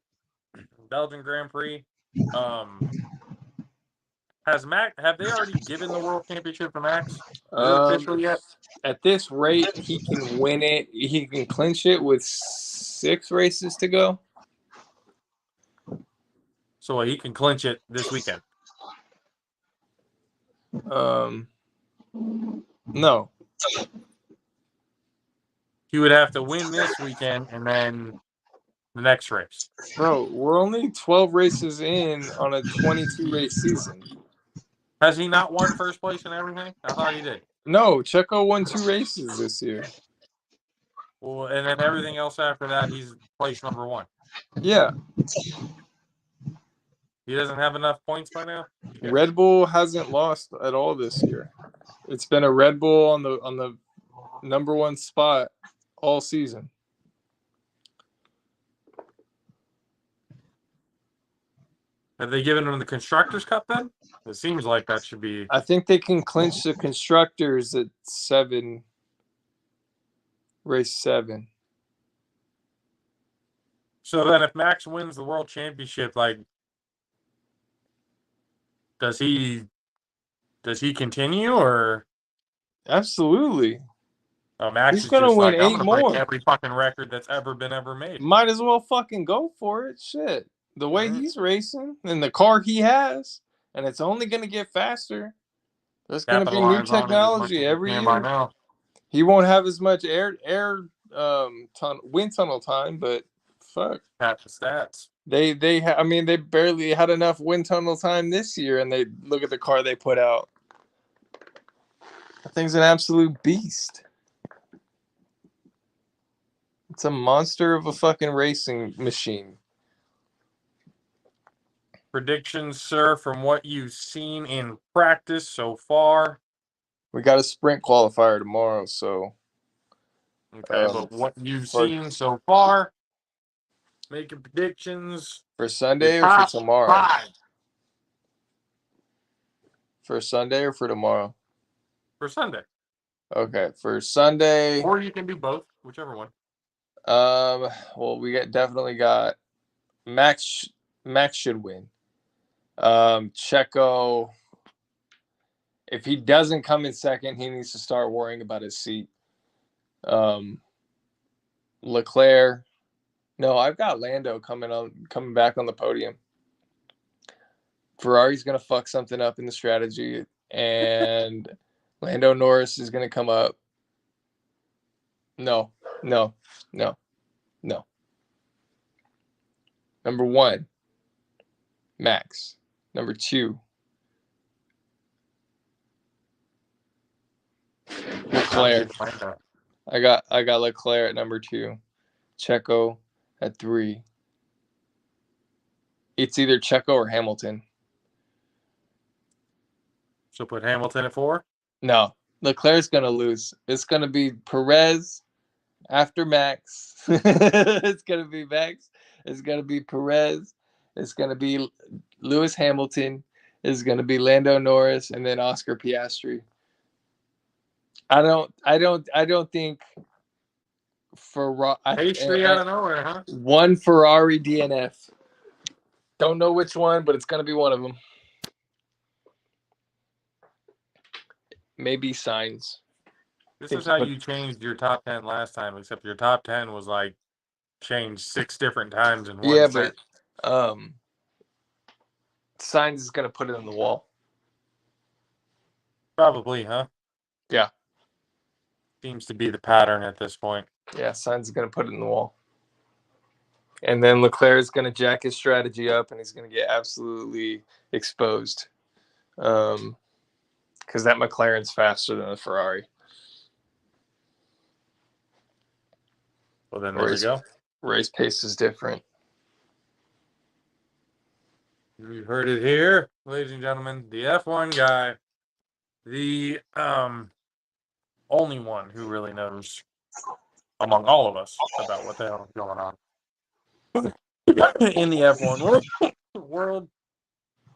Belgian Grand Prix. Have they already given the world championship to Max? Is it official yet? At this rate, he can win it. He can clinch it with 6 races to go. So he can clinch it this weekend. No. He would have to win this weekend and then the next race. Bro, we're only 12 races in on a 22 race season. Has he not won first place and everything? I thought he did. No, Checo won 2 races this year. Well, and then everything else after that, he's place number 1. Yeah. He doesn't have enough points by now? Yeah. Red Bull hasn't lost at all this year. It's been a Red Bull on the number 1 spot all season. Have they given him the Constructors' Cup then? It seems like that should be... I think they can clinch the Constructors at 7. Race 7. So then if Max wins the World Championship, like, does he continue or? Absolutely. Max He's is gonna just win like, I'm 8 gonna break more. every fucking record that's ever been made. Might as well fucking go for it. Shit. The way Mhm. he's racing and the car he has, and it's only gonna get faster. There's gonna be new Capitalize on it as much technology as you every can by year. now. He won't have as much wind tunnel time, but fuck. Pat the stats. They barely had enough wind tunnel time this year, and they look at the car they put out. That thing's an absolute beast. It's a monster of a fucking racing machine. Predictions, sir, from what you've seen in practice so far. We got a sprint qualifier tomorrow, so Okay, but what you've for- seen so far, making predictions. for Sunday or for Top tomorrow? 5 For Sunday or for tomorrow? for Sunday. Okay, for Sunday. Or you can do both, whichever one. Well, we definitely got Max. Max should win. Checo, if he doesn't come in second, he needs to start worrying about his seat. Leclerc. No, I've got Lando coming back on the podium. Ferrari's gonna fuck something up in the strategy, and Lando Norris is gonna come up. No. Number 1, Max. Number 2, Leclerc. I got Leclerc at number 2. Checo at 3. It's either Checo or Hamilton. So put Hamilton at 4? No, Leclerc's gonna lose. It's gonna be Perez after Max. It's gonna be Max. It's gonna be Perez. It's gonna be Lewis Hamilton. It's gonna be Lando Norris, and then Oscar Piastri. I don't think Pastry out of nowhere, huh? one Ferrari DNF. Don't know which one, but it's gonna be one of them. Maybe Sainz. This is how you changed your top 10 last time, except your top 10 was like changed 6 different times in one Yeah, set. but Sainz is gonna put it on the wall. Probably, huh? Yeah. Seems to be the pattern at this point. Yeah, Sainz is gonna put it in the wall. And then Leclerc is gonna jack his strategy up, and he's gonna get absolutely exposed. Because that McLaren's faster than the Ferrari. Well, then there we go. Race pace is different. You heard it here, ladies and gentlemen. The F1 guy, the only one who really knows among all of us about what the hell is going on in the F1 world.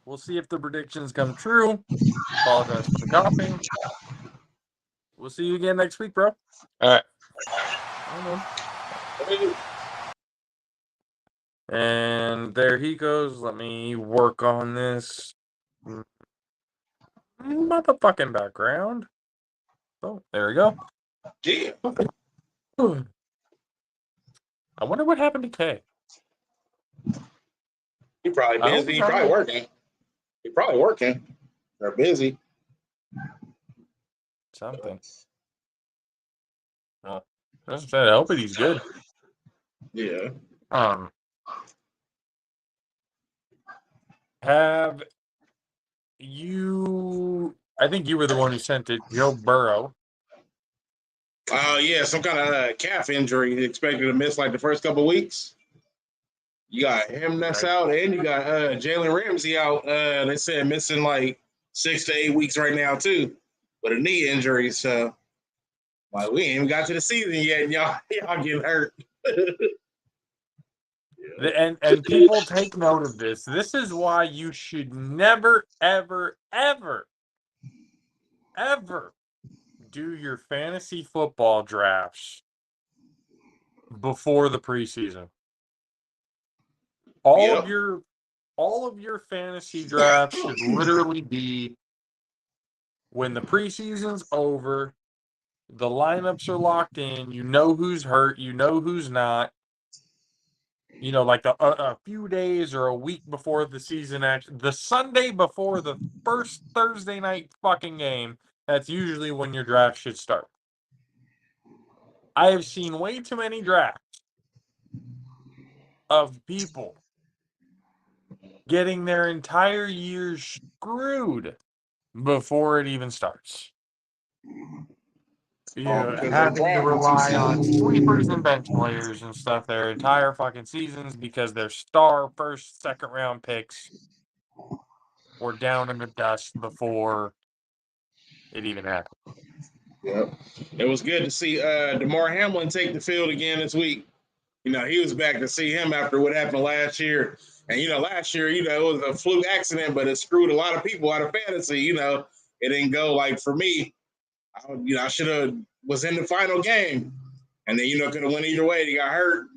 We'll see if the predictions come true. Apologize for the coughing. We'll see you again next week, bro. All right. And there he goes. Let me work on this motherfucking background. Oh, there we go. Yeah. I wonder what happened to Kay. He probably busy. He probably working. They're busy. Something. Well, as I said, I hope he's good. Yeah. Have you? I think you were the one who sent it, Joe Burrow. Oh yeah, some kind of calf injury. He expected to miss like the first couple of weeks. You got him that's out, and you got Jalen Ramsey out. They said missing like 6 to 8 weeks right now too, with a knee injury. So, like, we ain't even got to the season yet, and y'all getting hurt. And people take note of this. This is why you should never, ever, ever, ever do your fantasy football drafts before the preseason. All of your fantasy drafts should literally be when the preseason's over. the lineups are locked in. You know who's hurt. You know who's not. You know, like a few days or a week before the season, the Sunday before the first Thursday night fucking game, that's usually when your draft should start. I have seen way too many drafts of people getting their entire year screwed before it even starts. You know, because they're having to drafting too rely on soon. sweepers and bench players and stuff their entire fucking seasons because their star first, second round picks were down in the dust before it even happened. Yep. It was good to see DeMar Hamlin take the field again this week. You know, he was back to see him after what happened last year. And, you know, last year, you know, it was a fluke accident, but it screwed a lot of people out of fantasy. You know, it didn't go like for me. I should have was in the final game. And then, you know, could have went either way. He got hurt.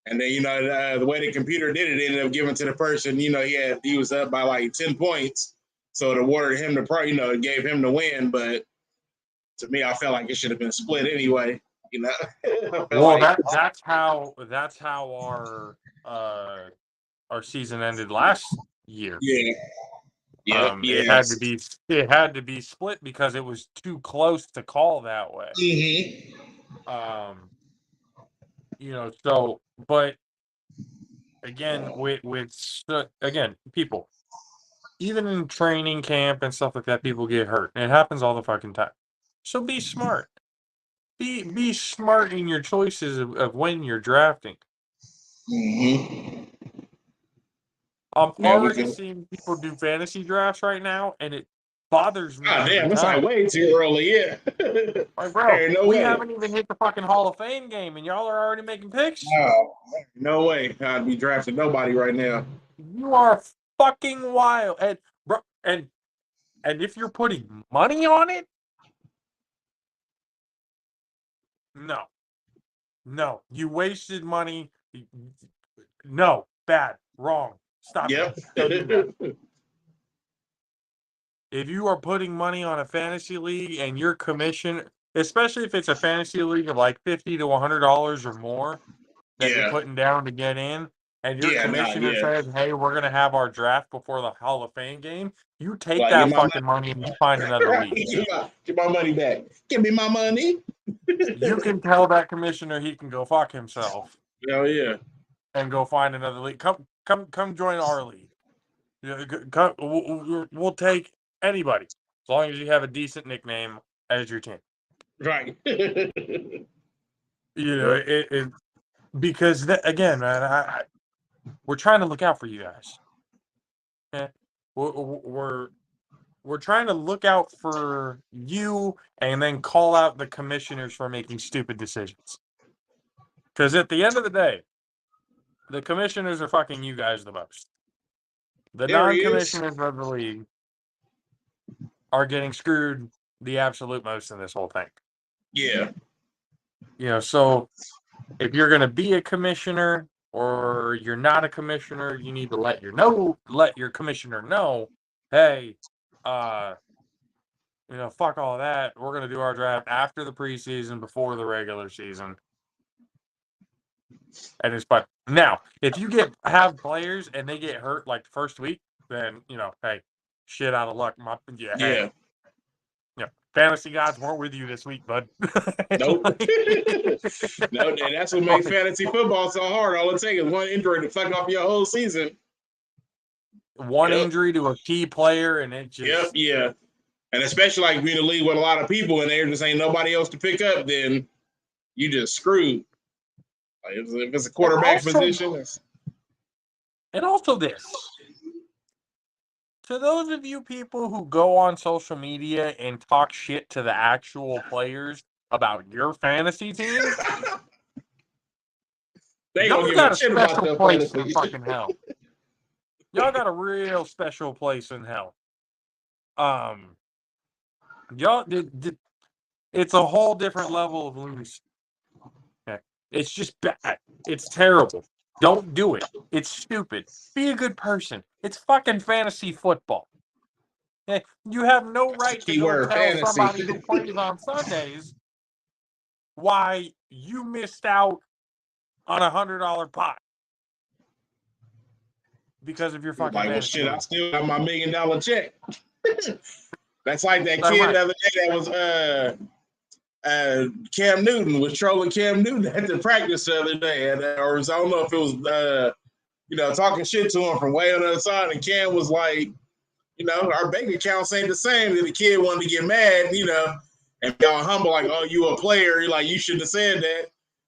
And then, you know, the way the computer did it, ended up giving to the person, you know, he was up by like 10 points. So it awarded him it gave him the win. But to me, I felt like it should have been split anyway. You know, Well, like, that's how our season ended last year. yeah, It had to be split because it was too close to call that way. Mm-hmm. You know, so but again, again, people, even in training camp and stuff like that, people get hurt. It happens all the fucking time. So be smart. Be smart in your choices of when you're drafting. Mm-hmm. I'm Yeah, already seeing people do fantasy drafts right now, and it bothers me God every damn, that's time. like way too early. Yeah. Like, bro, Hey, no we way. haven't even hit the fucking Hall of Fame game, and y'all are already making picks. No way. I'd be drafting nobody right now. You are fucking wild, and bro, and if you're putting money on it, no, you wasted money. No, bad, wrong. Stop Yep. it. Don't do that. If you are putting money on a fantasy league and your commission, especially if it's a fantasy league of like $50 to $100 or more that you're putting down to get in, and your commissioner says, "Hey, we're gonna have our draft before the Hall of Fame game," you take Like, that fucking money and you find another right. league. Get my money back. Give me my money. You can tell that commissioner he can go fuck himself. Hell yeah. And go find another league. Come join our league. We'll take anybody as long as you have a decent nickname as your team. Right. You know, because again, man, we're trying to look out for you guys. Okay? We're trying to look out for you and then call out the commissioners for making stupid decisions. Because at the end of the day, the commissioners are fucking you guys the most. The non-commissioners of the league are getting screwed the absolute most in this whole thing. Yeah. You know, so if you're going to be a commissioner or you're not a commissioner, you need to let your commissioner know, hey, you know, fuck all that. We're going to do our draft after the preseason, before the regular season. And it's fun. Now, if you have players and they get hurt like the first week, then, you know, hey, shit out of luck. Hey, you know, fantasy gods weren't with you this week, bud. Nope. No, and that's what makes fantasy football so hard. All it takes is one injury to fuck off your whole season. One injury to a key player, and it just... yeah. And especially like being in a league with a lot of people and there just ain't nobody else to pick up, then you just screwed. Like if it's a quarterback position. And also this. To those of you people who go on social media and talk shit to the actual players about your fantasy team, y'all got a special place in fucking hell. Y'all got a real special place in hell. Y'all did. It's a whole different level of lunacy. Okay. It's just bad. It's terrible. Don't do it. It's stupid. Be a good person. It's fucking fantasy football. Okay. You have no right to go tell somebody who plays on Sundays why you missed out on $100 pot because of your fucking Like, well, fantasy shit, I league. still got my $1 million check. That's like that That's kid right. the other day that was Cam Newton was trolling Cam Newton at the practice the other day, and or I don't know if it was talking shit to him from way on the other side, and Cam was like, our bank accounts ain't the same. And the kid wanted to get mad, and be all humble, like, oh, you a player, you're like, you shouldn't have said that.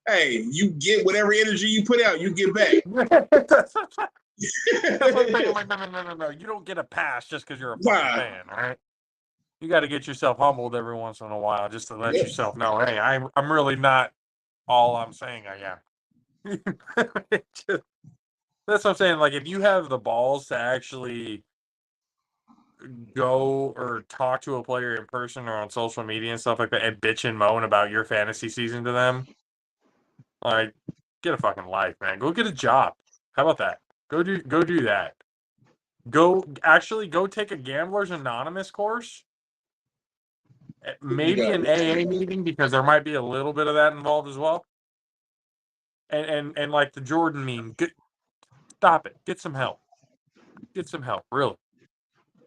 Hey, you get whatever energy you put out, you get back. That's what I'm saying. I'm like, no. You don't get a pass just because you're a fucking fan, all right? You got to get yourself humbled every once in a while just to let yourself know, hey, I'm really not all I'm saying I am. That's what I'm saying. Like, if you have the balls to actually go or talk to a player in person or on social media and stuff like that and bitch and moan about your fantasy season to them, like, get a fucking life, man. Go get a job. How about that? Go do that. Go take a Gamblers Anonymous course. Maybe an AA meeting, because there might be a little bit of that involved as well. And like the Jordan meme, stop it. Get some help. Get some help, really.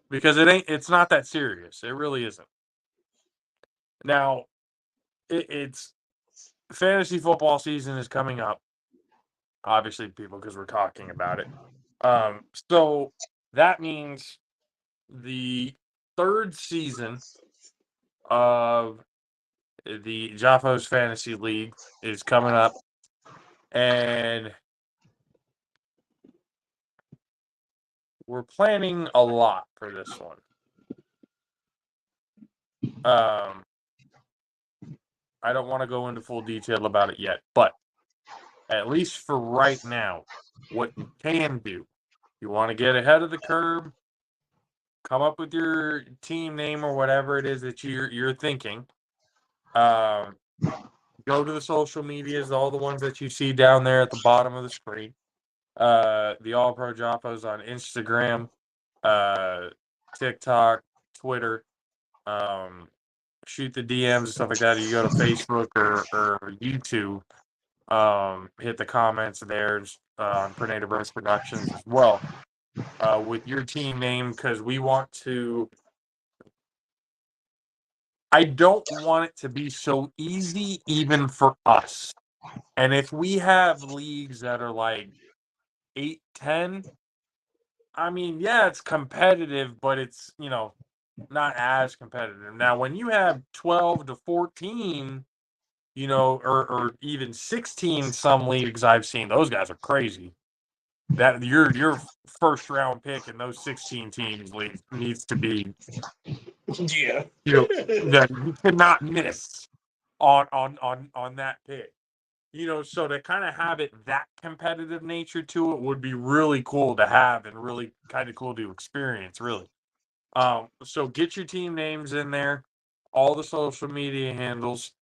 Because it's not that serious. It really isn't. Now, it's fantasy football season is coming up. Obviously, people, because we're talking about it. So that means the third season of the JAFFOs Fantasy League is coming up, and we're planning a lot for this one. I don't want to go into full detail about it yet, but at least for right now, what you can do, you want to get ahead of the curve, come up with your team name or whatever it is that you're thinking. Go to the social medias, all the ones that you see down there at the bottom of the screen. The All Pro JAFFOs on Instagram, TikTok, Twitter. Shoot the DMs and stuff like that. You go to Facebook or YouTube. Hit the comments there on Tornado Burst Productions as well with your team name, because we want to. I don't want it to be so easy even for us. And if we have leagues that are like 8, 10, I mean, yeah, it's competitive, but it's, not as competitive. Now, when you have 12 to 14, or even 16, some leagues I've seen, those guys are crazy. That your first round pick in those 16 teams league needs to be, that you cannot miss on that pick. So to kind of have it that competitive nature to it would be really cool to have and really kind of cool to experience, really. So get your team names in there, all the social media handles.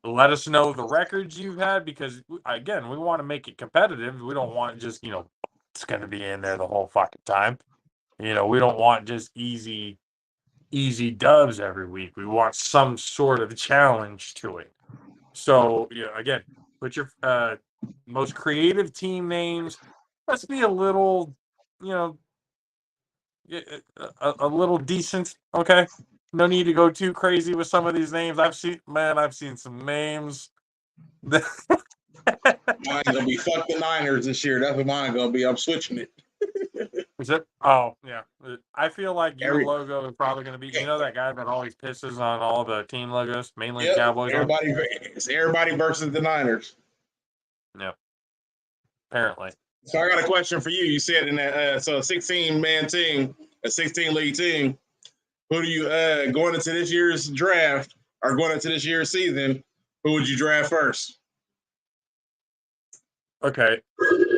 Let us know the records you've had, because, again, we want to make it competitive. We don't want just, it's going to be in there the whole fucking time. We don't want just easy dubs every week. We want some sort of challenge to it. So, again, put your most creative team names. Let's be a little, a little decent, okay? No need to go too crazy with some of these names. I've seen some names. Mine's gonna be fuck the Niners this year. That's what mine's gonna be. I'm switching it. Is it? Oh, yeah. I feel like your logo is probably going to be, that guy that always pisses on all the team logos, mainly the Cowboys. It's everybody versus the Niners. Yeah. Apparently. So I got a question for you. You said in that a 16-man team, a 16-league team, who do you going into this year's draft or going into this year's season, who would you draft first? Okay.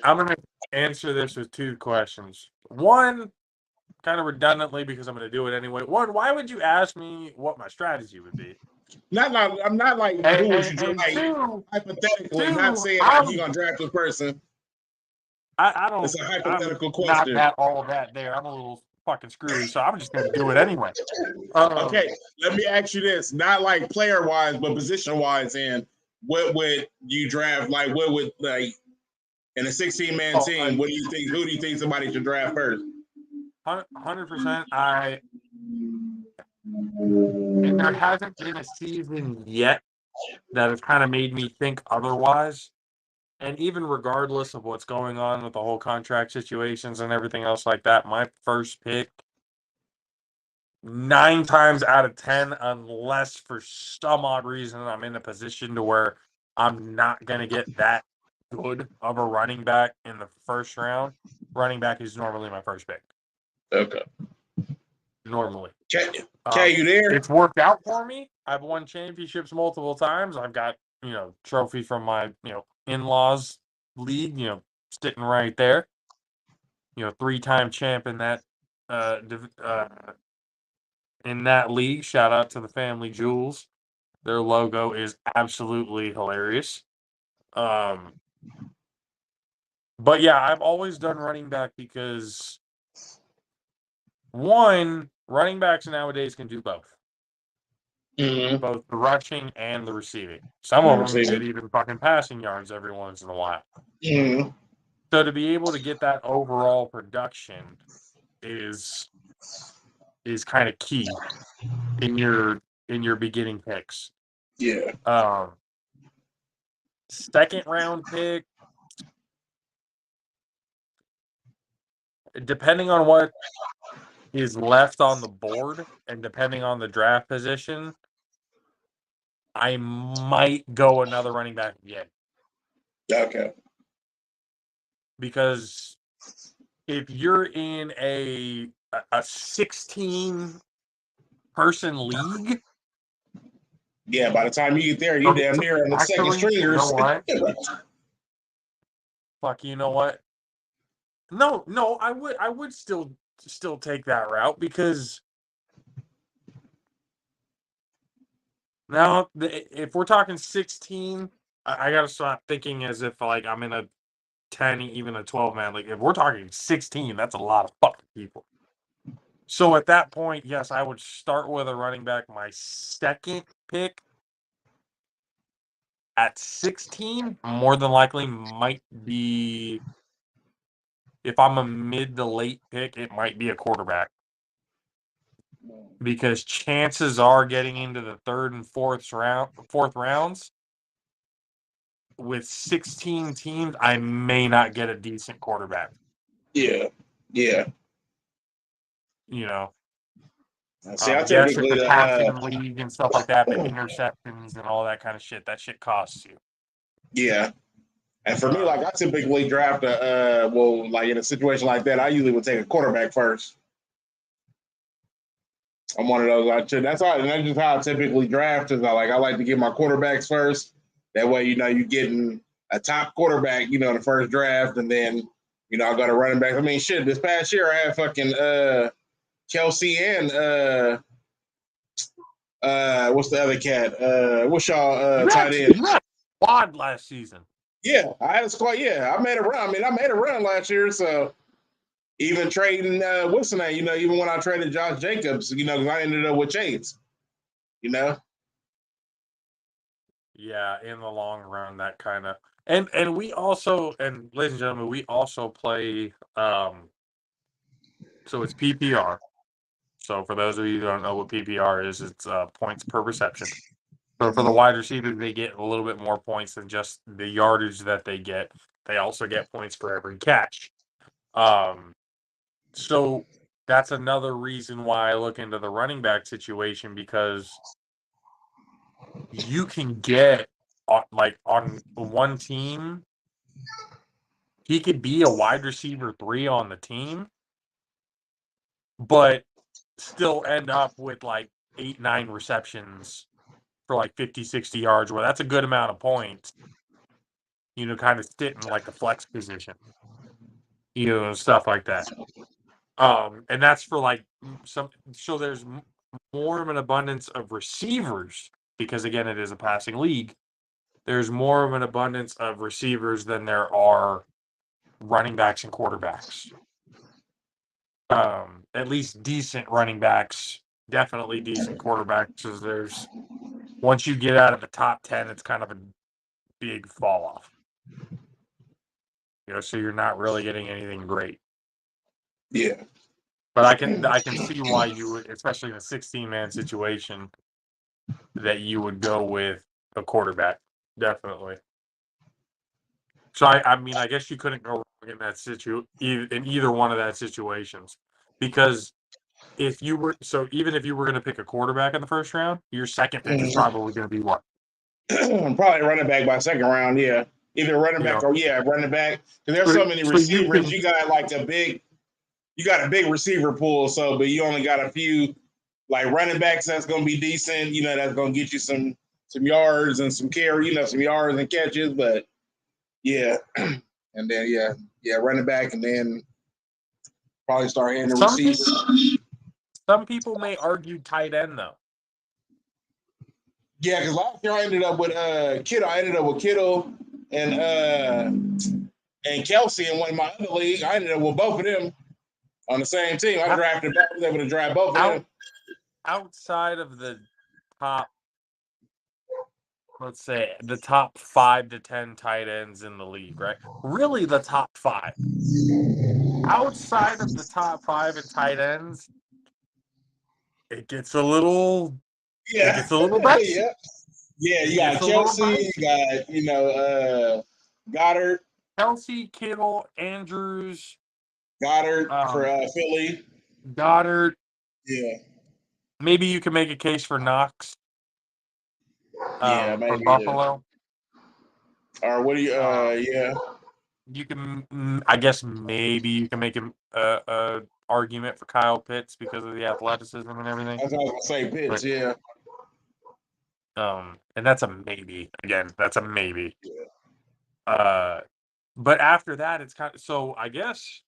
I'm going to answer this with two questions. One, kind of redundantly, because I'm going to do it anyway. One, why would you ask me what my strategy would be? I'm not like who would you draft? Two, hypothetically, not saying like you're going to draft this person. I don't. It's a hypothetical question. Not that all that there. I'm a little fucking screwy, so I'm just going to do it anyway. Okay, let me ask you this: not like player wise, but position wise. And what would you draft? Like, what would like in a 16-man team? What do you think? Who do you think somebody should draft first? 100%. And there hasn't been a season yet that has kind of made me think otherwise. And even regardless of what's going on with the whole contract situations and everything else like that, my first pick, 9 times out of 10, unless for some odd reason I'm in a position to where I'm not going to get that good of a running back in the first round, running back is normally my first pick. Okay. Normally. Okay, you there? It's worked out for me. I've won championships multiple times. I've got, trophy from my, in-laws league, sitting right there. 3-time champ in that league. Shout out to the family jewels. Their logo is absolutely hilarious. But yeah, I've always done running back because one, running backs nowadays can do both. Mm-hmm. Both the rushing and the receiving. Some of them get even fucking passing yards every once in a while. Mm-hmm. So to be able to get that overall production is kind of key in your beginning picks. Yeah. Second round pick, depending on what is left on the board and depending on the draft position, I might go another running back again. Okay. Because if you're in a 16 person league, yeah, by the time you get there, you're damn near on the second stringers. You know what? Fuck, you know what? No, I would still take that route because now if we're talking 16, I gotta stop thinking as if like I'm in a 10, even a 12 man. Like if we're talking 16, that's a lot of fucking people. So at that point, yes, I would start with a running back. My second pick at 16, more than likely might be, if I'm a mid to late pick, it might be a quarterback. Because chances are getting into the third and fourth rounds, with 16 teams, I may not get a decent quarterback. Yeah. See, I typically it's a passing league and stuff like that, but interceptions and all that kind of shit, that shit costs you. Yeah. And for me, like I typically draft like in a situation like that, I usually would take a quarterback first. I'm one of those. That's just how I typically draft. Is I like to get my quarterbacks first. That way, you're getting a top quarterback, in the first draft, and then I got a running back. I mean, shit. This past year, I had fucking Kelsey and what's the other cat? What's y'all tight end? Squad last season. Yeah, I had a squad. Yeah, I made a run. I mean, I made a run last year, so. Even trading, what's the name? Even when I traded Josh Jacobs, because I ended up with Chase. Yeah, in the long run, that kind of, and we also, and ladies and gentlemen, we also play. So it's PPR. So for those of you who don't know what PPR is, it's points per reception. So for the wide receivers, they get a little bit more points than just the yardage that they get. They also get points for every catch. So that's another reason why I look into the running back situation, because you can get on one team, he could be a wide receiver 3 on the team, but still end up with 8-9 receptions for 50, 60 yards, where that's a good amount of points, kind of sit in the flex position, stuff like that. And that's for so there's more of an abundance of receivers, because again, it is a passing league. There's more of an abundance of receivers than there are running backs and quarterbacks. at least decent running backs, definitely decent quarterbacks. Because there's once you get out of the top 10, it's kind of a big fall off. So you're not really getting anything great. Yeah. But I can see why you would, especially in a 16-man situation, that you would go with a quarterback. Definitely. So I mean, I guess you couldn't go wrong in that in either one of that situations, because even if you were going to pick a quarterback in the first round, your second pick is probably going to be what? Probably running back by second round. Yeah, either running back or running back. Because there's so many receivers. You got like a big receiver pool. So, but you only got a few like running backs that's going to be decent. That's going to get you some yards and some carry. Some yards and catches. But yeah, and then running back, and then probably start hitting the receivers. Some people may argue tight end though. Yeah, because last year I ended up with Kittle. I ended up with Kittle and Kelsey in one of my other leagues. I ended up with both of them on the same team. I was able to draft both of them. Outside of the top, let's say the top 5 to 10 tight ends in the league, right? Really, the top 5. Outside of the top 5 in tight ends, it gets a little. Yeah. It gets a little dicey. Yeah, you got Kelsey, you got Goddard. Kelsey, Kittle, Andrews. Goddard for Philly. Goddard. Yeah. Maybe you can make a case for Knox. Maybe. For Buffalo. Or what do you yeah. You can, I guess maybe you can make a argument for Kyle Pitts because of the athleticism and everything. I was going to say Pitts, yeah. And that's a maybe. Again, that's a maybe. Yeah. But after that, it's kind of, so I guess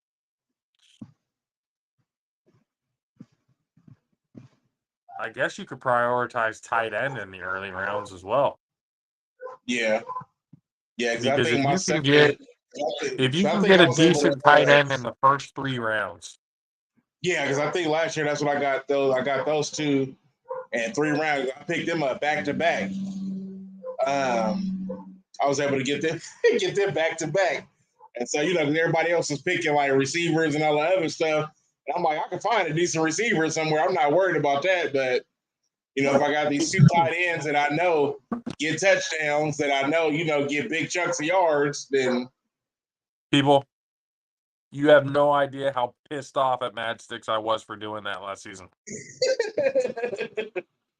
you could prioritize tight end in the early rounds as well. Yeah. Yeah, because I think if you can get a decent tight end in the first 3 rounds. Yeah, because I think last year that's what I got those 2 and 3 rounds. I picked them up back to back. I was able to get them back to back. And so, everybody else is picking like receivers and all the other stuff. And I'm like, I can find a decent receiver somewhere. I'm not worried about that. But, if I got these 2 tight ends that I know get touchdowns, that I know, get big chunks of yards, then. People, you have no idea how pissed off at Matchsticks I was for doing that last season.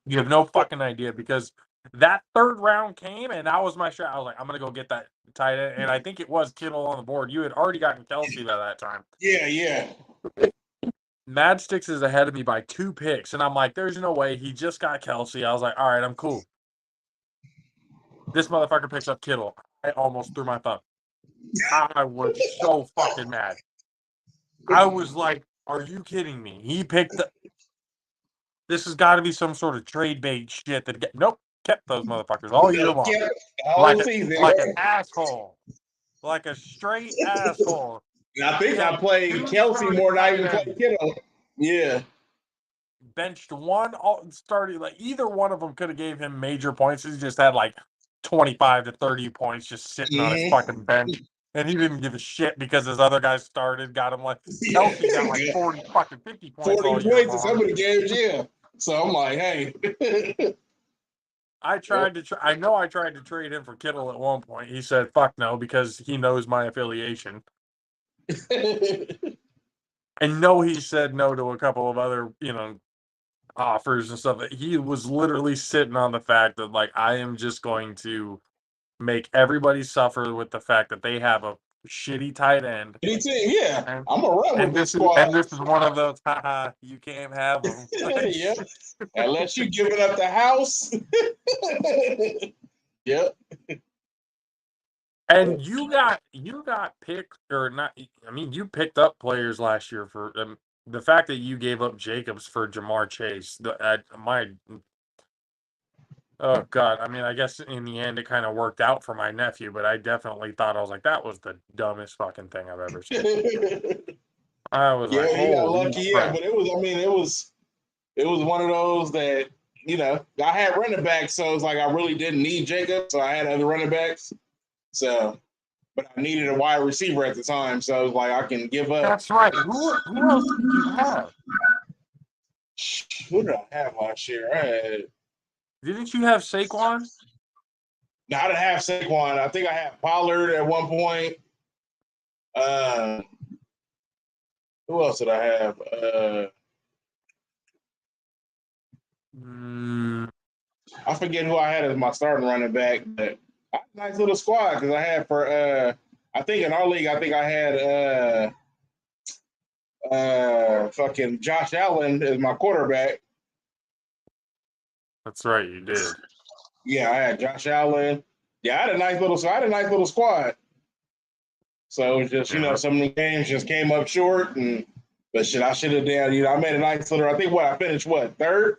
You have no fucking idea, because that 3rd round came and that was my shot. I was like, I'm going to go get that tight end. And I think it was Kittle on the board. You had already gotten Kelsey by that time. Yeah. Matchsticks is ahead of me by 2 picks. And I'm like, there's no way. He just got Kelsey. I was like, all right, I'm cool. This motherfucker picks up Kittle. I almost threw my thumb. I was so fucking mad. I was like, are you kidding me? He picked the... This has got to be some sort of trade bait shit that... Nope. Kept those motherfuckers all year long. Like an asshole. Like a straight asshole. And I think I played Kelsey more than I even played Kittle. Yeah. Benched one, started, like, either one of them could have gave him major points. He just had like 25 to 30 points just sitting on his fucking bench. And he didn't give a shit because his other guys got him like Kelsey got like 40 fucking 50 points. 40 points in some of the games, yeah. So I'm like, hey. I tried to trade him for Kittle at one point. He said, fuck no, because he knows my affiliation. And no, he said no to a couple of other, offers and stuff. He was literally sitting on the fact that, like, I am just going to make everybody suffer with the fact that they have a shitty tight end. Yeah, I'm gonna run with this squad. And this is one of those, haha, you can't have them. Yeah, unless you giving up the house. Yep. And you got picked, or not? I mean, you picked up players last year for the fact that you gave up Jacobs for Jamar Chase. Oh God! I mean, I guess in the end it kind of worked out for my nephew, but I definitely thought, I was like, that was the dumbest fucking thing I've ever seen. I was Yeah, like, he got holy lucky. Yeah, crap. but it was one of those that I had running backs, so it's like I really didn't need Jacob, so I had other running backs. So, but I needed a wide receiver at the time, so it was like I can give up. That's right. Who else did you have? Who did I have last year? Didn't you have Saquon? No, I didn't have Saquon. I think I had Pollard at one point. Who else did I have? I forget who I had as my starting running back, but I had a nice little squad because I had I think in our league, I think I had fucking Josh Allen as my quarterback. That's right, you did. Yeah, I had Josh Allen. Yeah, I had a nice little squad. So it was just, some of the games just came up short, but shit, I should have done. I made a nice little. I think I finished third.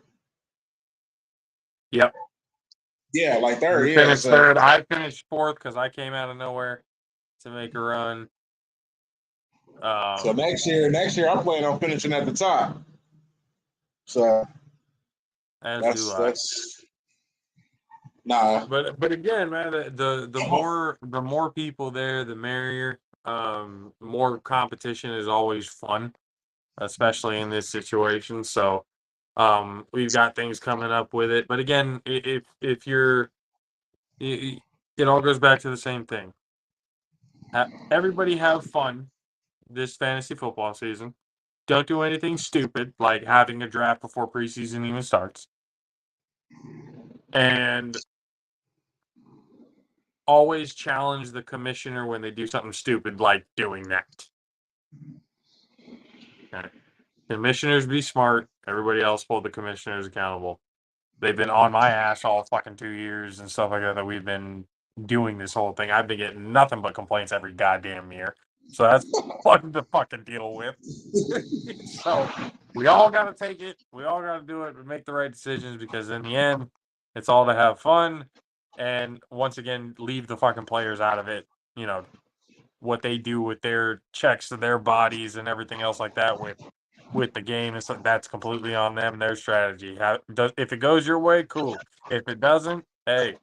Yep. Yeah, like third. You Yeah, finished third. I finished fourth because I came out of nowhere to make a run. So next year, I'm planning on finishing at the top. So that's nah. But again, man, the more people there, the merrier. More competition is always fun, especially in this situation. So, we've got things coming up with it. But again, if you're, it all goes back to the same thing. Everybody have fun this fantasy football season. Don't do anything stupid like having a draft before preseason even starts. And always challenge the commissioner when they do something stupid like doing that. Okay. Commissioners be smart. Everybody else hold the commissioners accountable. They've been on my ass all fucking 2 years and stuff like that we've been doing this whole thing. I've been getting nothing but complaints every goddamn year. So that's fun to fucking deal with. So we all got to take it. We all got to do it and make the right decisions because in the end, it's all to have fun. And once again, leave the fucking players out of it. What they do with their checks to their bodies and everything else like that with the game, and so that's completely on them, their strategy. If it goes your way, cool. If it doesn't, hey,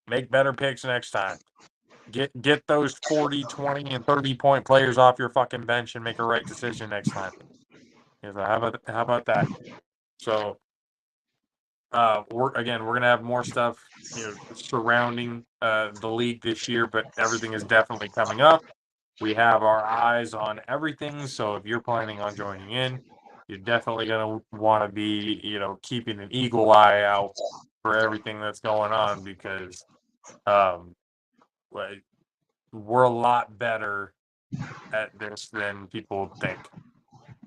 make better picks next time. Get those 40, 20, and 30-point players off your fucking bench and make a right decision next time. How about that? So, we're gonna have more stuff, surrounding the league this year, but everything is definitely coming up. We have our eyes on everything, so if you're planning on joining in, you're definitely gonna want to be, keeping an eagle eye out for everything that's going on because, we're a lot better at this than people think.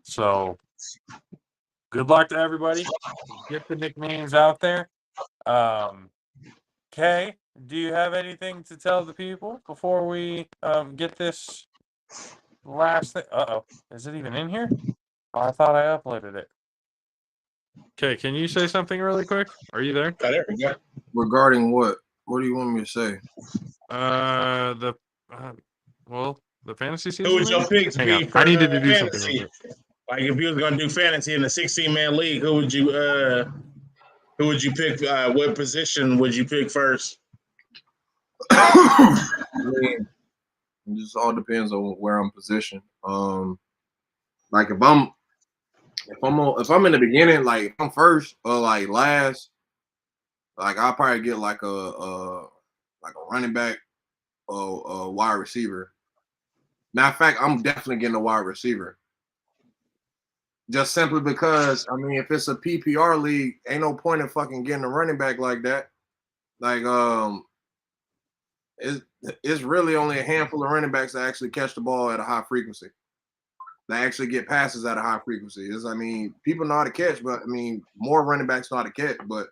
So, good luck to everybody. Get the nicknames out there. Kay, do you have anything to tell the people before we get this last thing? Uh-oh. Is it even in here? Oh, I thought I uploaded it. Okay, can you say something really quick? Are you there? There we go. Regarding what? What do you want me to say? The fantasy season. Who was your pick to be for I needed to do fantasy? something. Like if you was gonna do fantasy in the 16-man league, who would you pick? What position would you pick first? I mean, it just all depends on where I'm positioned. Like if I'm in the beginning, like if I'm first or like last, like I'll probably get like a running back or a wide receiver. Matter of fact, I'm definitely getting a wide receiver. Just simply because, I mean, if it's a PPR league, ain't no point in fucking getting a running back like that. Like, it's really only a handful of running backs that actually catch the ball at a high frequency. That actually get passes at a high frequency. I mean, people know how to catch, but I mean, more running backs know how to catch, but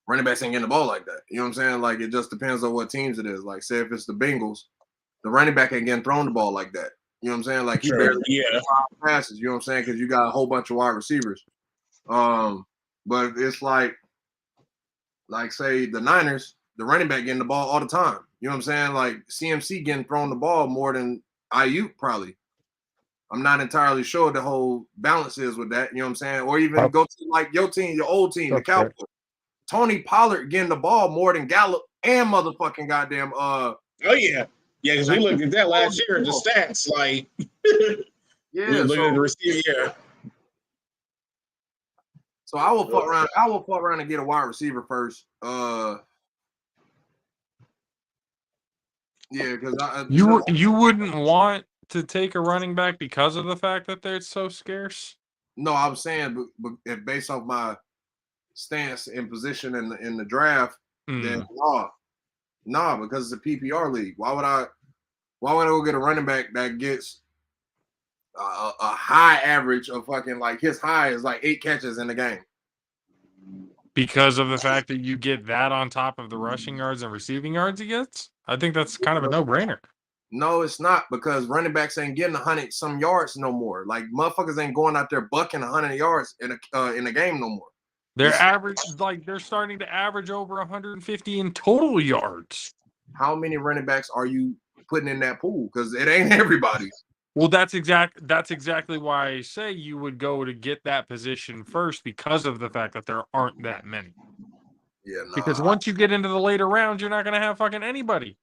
running backs ain't getting the ball like that. You know what I'm saying? Like, it just depends on what teams it is. Like, say if it's the Bengals, the running back ain't getting thrown the ball like that. You know what I'm saying? Like, he barely passes. You know what I'm saying? Because you got a whole bunch of wide receivers. But it's like say the Niners, the running back getting the ball all the time. You know what I'm saying? Like CMC getting thrown the ball more than Ayuk probably. I'm not entirely sure the whole balance is with that. You know what I'm saying? Or even go to like your team, your old team, the Cowboys. Tony Pollard getting the ball more than Gallup and motherfucking goddamn Oh yeah. Yeah, because we looked at that last year, the stats, like yeah, we looked at the receiver, yeah. So I will fuck around. I will fuck around and get a wide receiver first. Yeah, because you wouldn't want to take a running back because of the fact that they're so scarce. No, I'm saying, but based off my stance and position in the draft, then nah, because it's a PPR league. Why would I go get a running back that gets a high average of fucking like his high is like 8 catches in the game? Because of the fact that you get that on top of the rushing yards and receiving yards he gets? I think that's kind of a no-brainer. No, it's not, because running backs ain't getting 100 some yards no more. Like motherfuckers ain't going out there bucking 100 yards in a game no more. They're they're starting to average over 150 in total yards. How many running backs are you putting in that pool? Because it ain't everybody. Well, that's exactly why I say you would go to get that position first, because of the fact that there aren't that many. Yeah, nah. Because once you get into the later rounds, you're not going to have fucking anybody.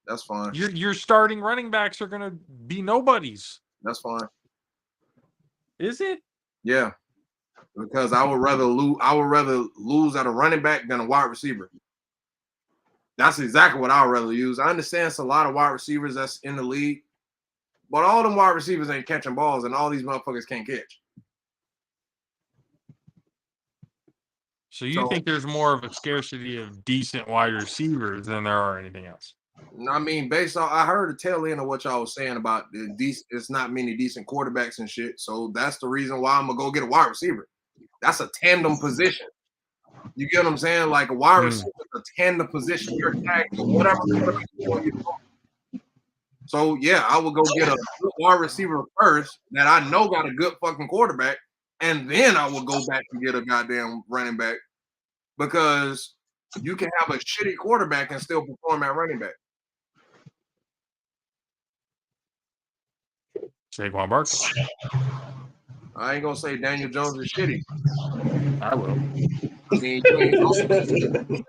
That's fine. Your starting running backs are going to be nobodies. That's fine. Is it? Yeah, because I would rather lose at a running back than a wide receiver. That's exactly what I would rather use. I understand it's a lot of wide receivers that's in the league, but all them wide receivers ain't catching balls, and all these motherfuckers can't catch. So you think there's more of a scarcity of decent wide receivers than there are anything else? I mean, based on, I heard the tail end of what y'all was saying about it's not many decent quarterbacks and shit. So that's the reason why I'm gonna go get a wide receiver. That's a tandem position. You get what I'm saying? Like a wide receiver is a tandem position. You're tagged whatever. So yeah, I will go get a good wide receiver first that I know got a good fucking quarterback, and then I will go back and get a goddamn running back, because you can have a shitty quarterback and still perform at running back. Saquon Barkley. I ain't gonna say Daniel Jones is shitty. I will. I mean, you ain't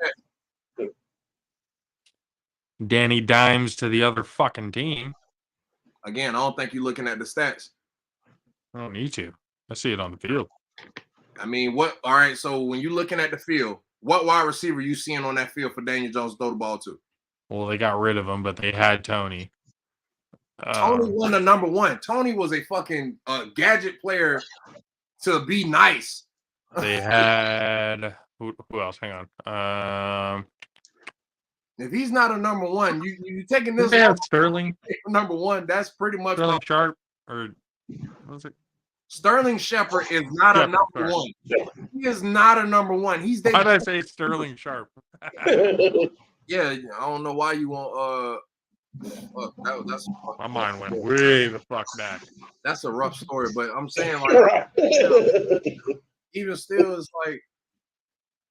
Danny Dimes to the other fucking team. Again, I don't think you're looking at the stats. I don't need to. I see it on the field. I mean, what? All right, so when you're looking at the field, what wide receiver you seeing on that field for Daniel Jones to throw the ball to? Well, they got rid of him, but they had Tony. Tony won the number one. Tony was a fucking gadget player to be nice. They had who else? Hang on. If he's not a number one, you taking this Sterling number one. That's pretty much Sterling Sharp, or what was it? Sterling Shepard is not a number one. He is not a number one. He's why did I say Sterling Sharp? Yeah, I don't know why you want that's my mind went way the fuck back. That's a rough story, but I'm saying like even still, it's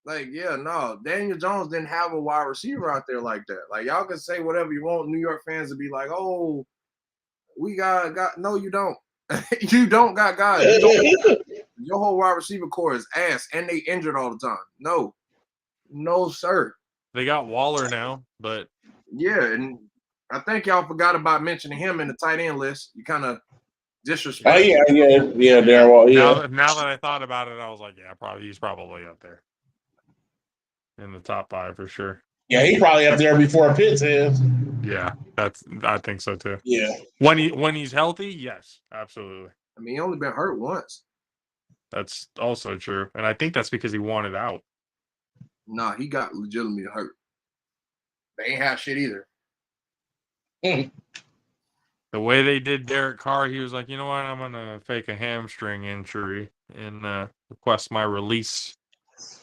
like yeah, no, Daniel Jones didn't have a wide receiver out there like that. Like y'all can say whatever you want, New York fans would be like, oh, we got no, you don't. You don't got guys. Your whole wide receiver core is ass, and they injured all the time. No, sir. They got Waller now, but yeah, and I think y'all forgot about mentioning him in the tight end list. You kind of disrespect. Oh yeah, Darren Waller. Yeah. Now that I thought about it, I was like, yeah, he's probably up there in the top 5 for sure. Yeah, he's probably up there before Pitts is. Yeah, I think so too. Yeah, when he's healthy, yes, absolutely. I mean, he only been hurt once. That's also true, and I think that's because he wanted out. Nah, he got legitimately hurt. They ain't have shit either. The way they did Derek Carr, he was like, you know what, I'm gonna fake a hamstring injury and request my release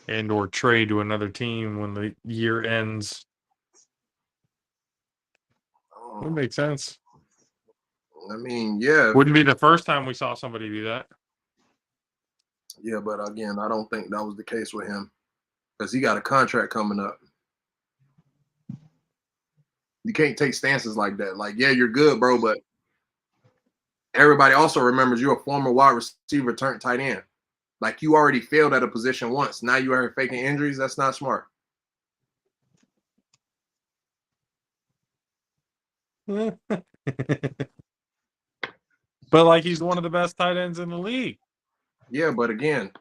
and or trade to another team when the year ends. Would make sense. I mean, yeah. Wouldn't be the first time we saw somebody do that. Yeah, but again, I don't think that was the case with him, because he got a contract coming up. You can't take stances like that. Like, yeah, you're good, bro, but everybody also remembers you're a former wide receiver turned tight end. Like you already failed at a position once. Now you are faking injuries. That's not smart. But like he's one of the best tight ends in the league. Yeah, but again,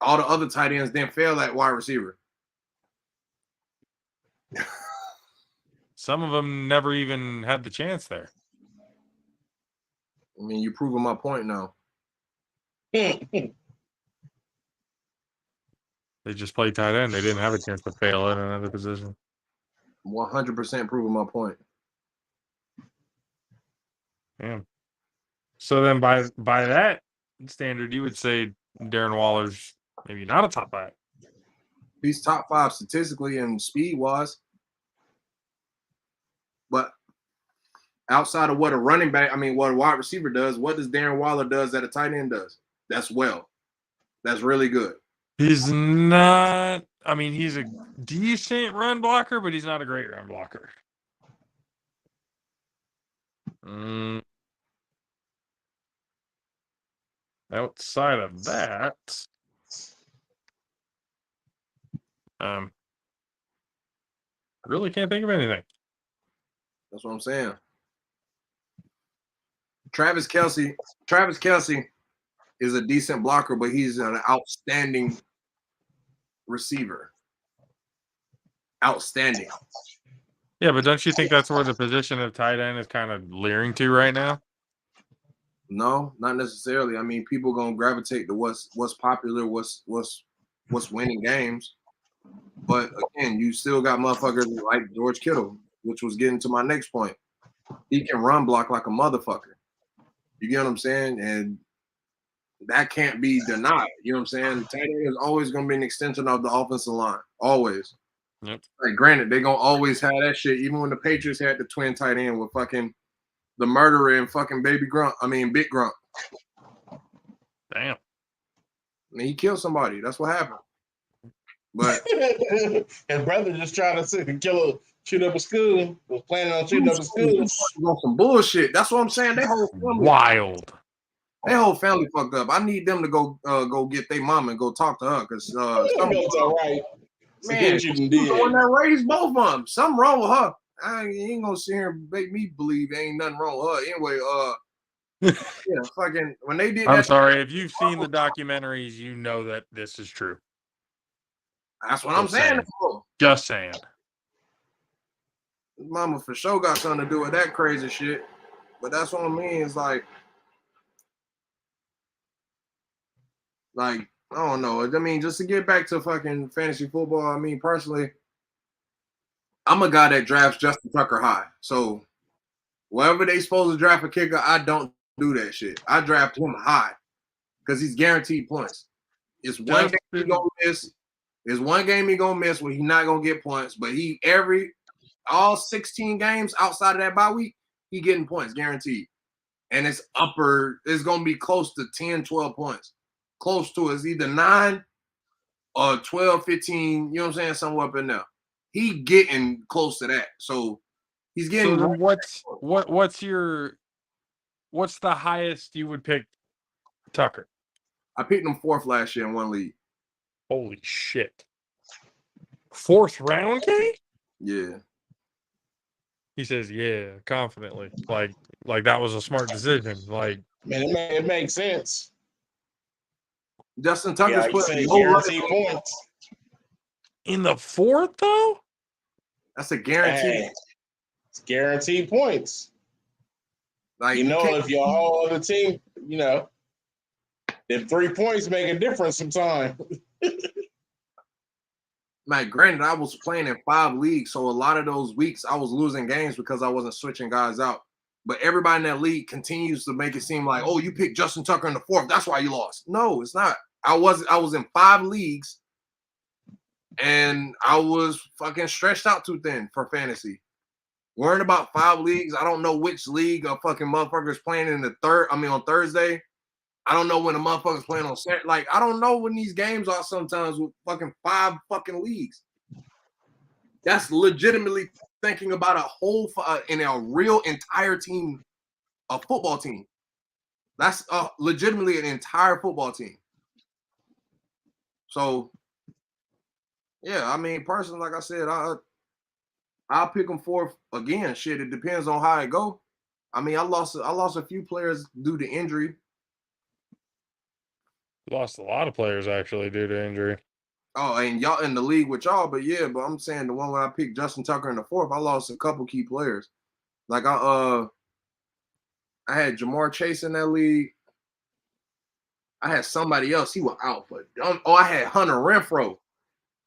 all the other tight ends didn't fail at wide receiver. Some of them never even had the chance there. I mean, you're proving my point now. They just played tight end. They didn't have a chance to fail at another position. 100% proving my point. Yeah. So then by that standard, you would say Darren Waller's maybe not a top 5. He's top 5 statistically and speed wise. But outside of what a running back, what a wide receiver does, what does Darren Waller does that a tight end does? That's really good. He's not, he's a decent run blocker, but he's not a great run blocker. Outside of that, really can't think of anything. That's what I'm saying. Travis Kelce is a decent blocker, but he's an outstanding receiver. Outstanding. Yeah, but don't you think that's where the position of tight end is kind of leering to right now? No, not necessarily. People gonna gravitate to what's popular, what's winning games. But again, you still got motherfuckers like George Kittle, which was getting to my next point. He can run block like a motherfucker. You get what I'm saying? And that can't be denied. You know what I'm saying? Tight end is always gonna be an extension of the offensive line. Always. Yep. Like granted, they're gonna always have that shit, even when the Patriots had the twin tight end with fucking the murderer and fucking Big Grunt. Damn. He killed somebody. That's what happened. But his brother just trying to shoot up a school. Was planning on shooting up a school. On some bullshit. That's what I'm saying. They whole family, wild. Their whole family fucked up. I need them to go get their mom and go talk to her because something's all right. Man, she's the one that raised both of them. Something wrong with her. I ain't gonna sit here and make me believe there ain't nothing wrong with her. Anyway, yeah, fucking when they did. I'm sorry if you've seen the documentaries, you know that this is true. That's what I'm saying. Just saying. Mama for sure got something to do with that crazy shit. But that's what I mean. It's like I don't know. Just to get back to fucking fantasy football, personally, I'm a guy that drafts Justin Tucker high. So wherever they supposed to draft a kicker, I don't do that shit. I draft him high because he's guaranteed points. It's one game he gonna miss. There's one game he gonna miss where he's not gonna get points, but all 16 games outside of that bye week, he getting points guaranteed. And it's gonna be close to 10, 12 points. Close to it's either 9 or 12, 15, you know what I'm saying? Somewhere up in there. He getting close to that. So he's getting what's the highest you would pick Tucker? I picked him 4th last year in one league. Holy shit. 4th round, K? Yeah. He says, yeah, confidently. Like that was a smart decision. Like, man, it makes sense. Justin Tucker's putting guaranteed points. In the 4th, though? That's a guarantee. Hey, it's guaranteed points. Like if your whole other team, if 3 points make a difference sometimes. Like, granted, I was playing in 5 leagues, so a lot of those weeks I was losing games because I wasn't switching guys out. But everybody in that league continues to make it seem like, oh, you picked Justin Tucker in the 4th. That's why you lost. No, it's not. I was in 5 leagues, and I was fucking stretched out too thin for fantasy. Worrying about 5 leagues. I don't know which league a fucking motherfucker's playing in on Thursday. I don't know when the motherfucker's playing on Saturday. Like, I don't know when these games are sometimes with fucking 5 fucking leagues. That's legitimately thinking about a whole in a real entire team, a football team. That's legitimately an entire football team. So, yeah, I mean, personally, like I said, I'll pick them fourth again. Shit, it depends on how it go. I mean, I lost a few players due to injury. Lost a lot of players actually due to injury. Oh, and y'all in the league with y'all, but I'm saying the one where I picked Justin Tucker in the fourth, I lost a couple key players. Like I had Jamar Chase in that league. I had somebody else. He was out for. I had Hunter Renfro.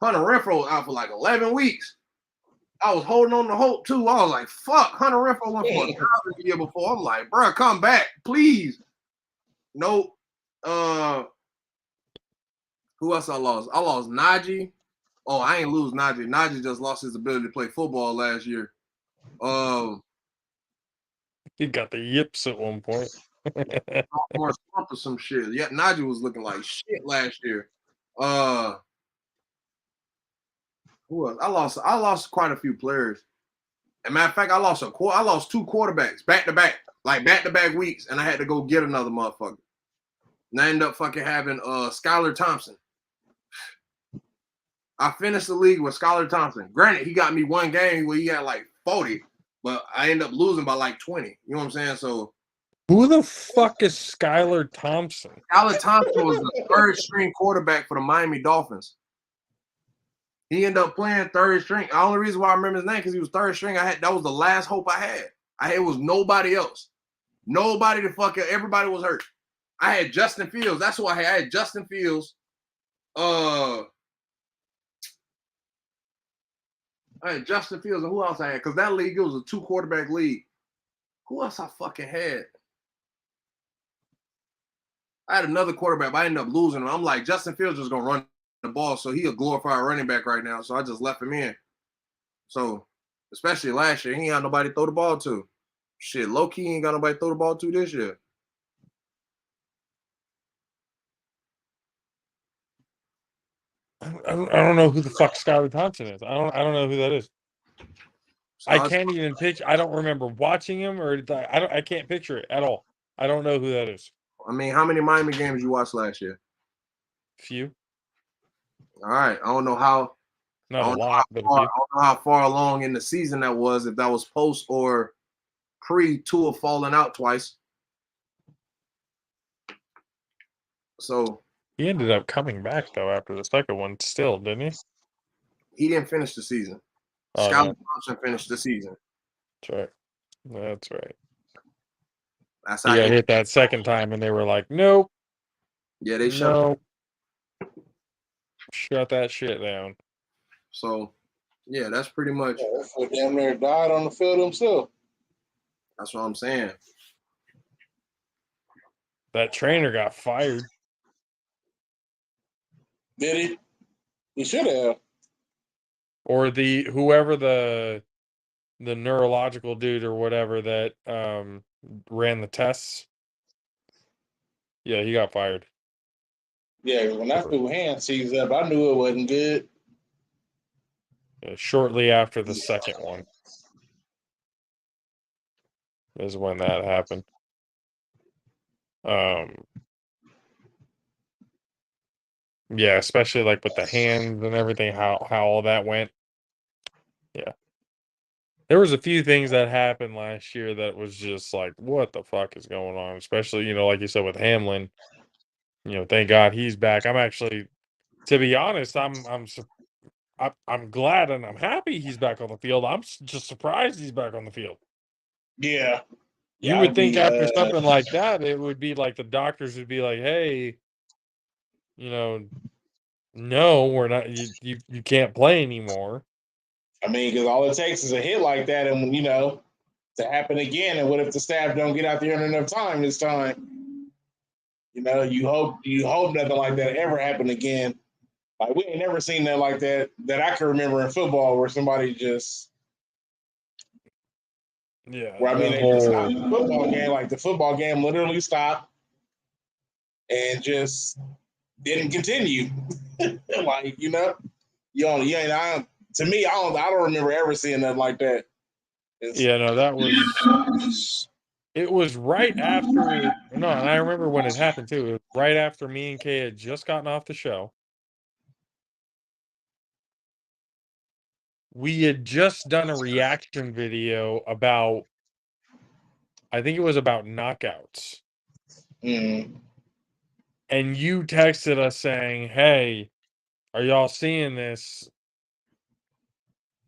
Hunter Renfro was out for like 11 weeks. I was holding on to hope too. I was like, fuck, Hunter Renfro went for 1,000 the year before. I'm like, bro, come back, please. Nope. Who else I lost? I lost Najee. Oh, I ain't lose Najee. Najee just lost his ability to play football last year. He got the yips at one point. Or some shit. Yeah, Najee was looking like shit last year. Who else? I lost quite a few players. As a matter of fact, I lost two quarterbacks back to back weeks, and I had to go get another motherfucker. And I ended up fucking having Skylar Thompson. I finished the league with Skylar Thompson. Granted, he got me one game where he had like 40, but I ended up losing by like 20. You know what I'm saying? So who the fuck is Skylar Thompson? Skylar Thompson was the third string quarterback for the Miami Dolphins. He ended up playing third string. The only reason why I remember his name because he was third string. That was the last hope I had. It was nobody else. Nobody to fucking. Everybody was hurt. I had Justin Fields. That's who I had. I had Justin Fields. I had Justin Fields, and who else I had? Because that league, it was a 2-quarterback league. Who else I fucking had? I had another quarterback, but I ended up losing him. I'm like, Justin Fields is going to run the ball, so he a glorified running back right now. So I just left him in. So, especially last year, he ain't got nobody to throw the ball to. Shit, low-key ain't got nobody to throw the ball to this year. I don't know who the fuck Skylar Thompson is. I don't know who that is. So I can't even picture. I don't remember watching him, or I can't picture it at all. I don't know who that is. I mean, how many Miami games you watched last year? Few. All right. I don't know how. Not a lot, but I don't know how far along in the season that was. If that was post or pre Tua falling out twice. So he ended up coming back though after the second one, still, didn't he? He didn't finish the season. Oh, Skylar Thompson finished the season. That's right. That's right. That's how he got hit that second time, and they were like, "Nope." Yeah, they shut that shit down. So, yeah, that's pretty much. Yeah, that damn near died on the field himself. That's what I'm saying. That trainer got fired. Did he? He should have. Or whoever the neurological dude or whatever that ran the tests. Yeah, he got fired. Yeah, when that fool hand seized up, I knew it wasn't good. Yeah, shortly after the second one is when that happened. Yeah, especially like with the hands and everything, how all that went. Yeah. There was a few things that happened last year that was just like, what the fuck is going on? Especially, like you said with Hamlin. Thank God he's back. I'm actually, to be honest, I'm glad and I'm happy he's back on the field. I'm just surprised he's back on the field. Yeah. You would think after something like that, it would be like the doctors would be like, hey, no, we're not. You can't play anymore. I mean, because all it takes is a hit like that, and to happen again. And what if the staff don't get out there in enough time this time? You hope nothing like that ever happen again. Like we ain't never seen that like that I can remember in football where somebody just. Yeah. Where they just stopped the football game. Like the football game literally stopped and just didn't continue. Like, to me, I don't remember ever seeing nothing like that. Yeah, no, that was It was right after. No, and I remember when it happened too. It was right after me and Kay had just gotten off the show. We had just done a reaction video about, I think it was about knockouts. Mm. And you texted us saying, "Hey, are y'all seeing this?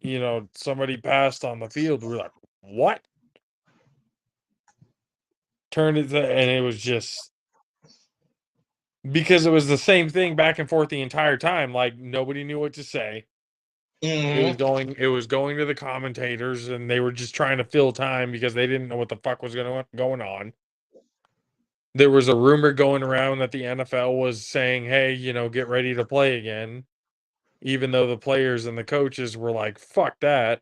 You know, somebody passed on the field." We're like, "What?" Turned it, and it was just because it was the same thing back and forth the entire time. Like nobody knew what to say. Mm-hmm. It was going to the commentators, and they were just trying to fill time because they didn't know what the fuck was going on. There was a rumor going around that the NFL was saying, "Hey, you know, get ready to play again," even though the players and the coaches were like, "Fuck that."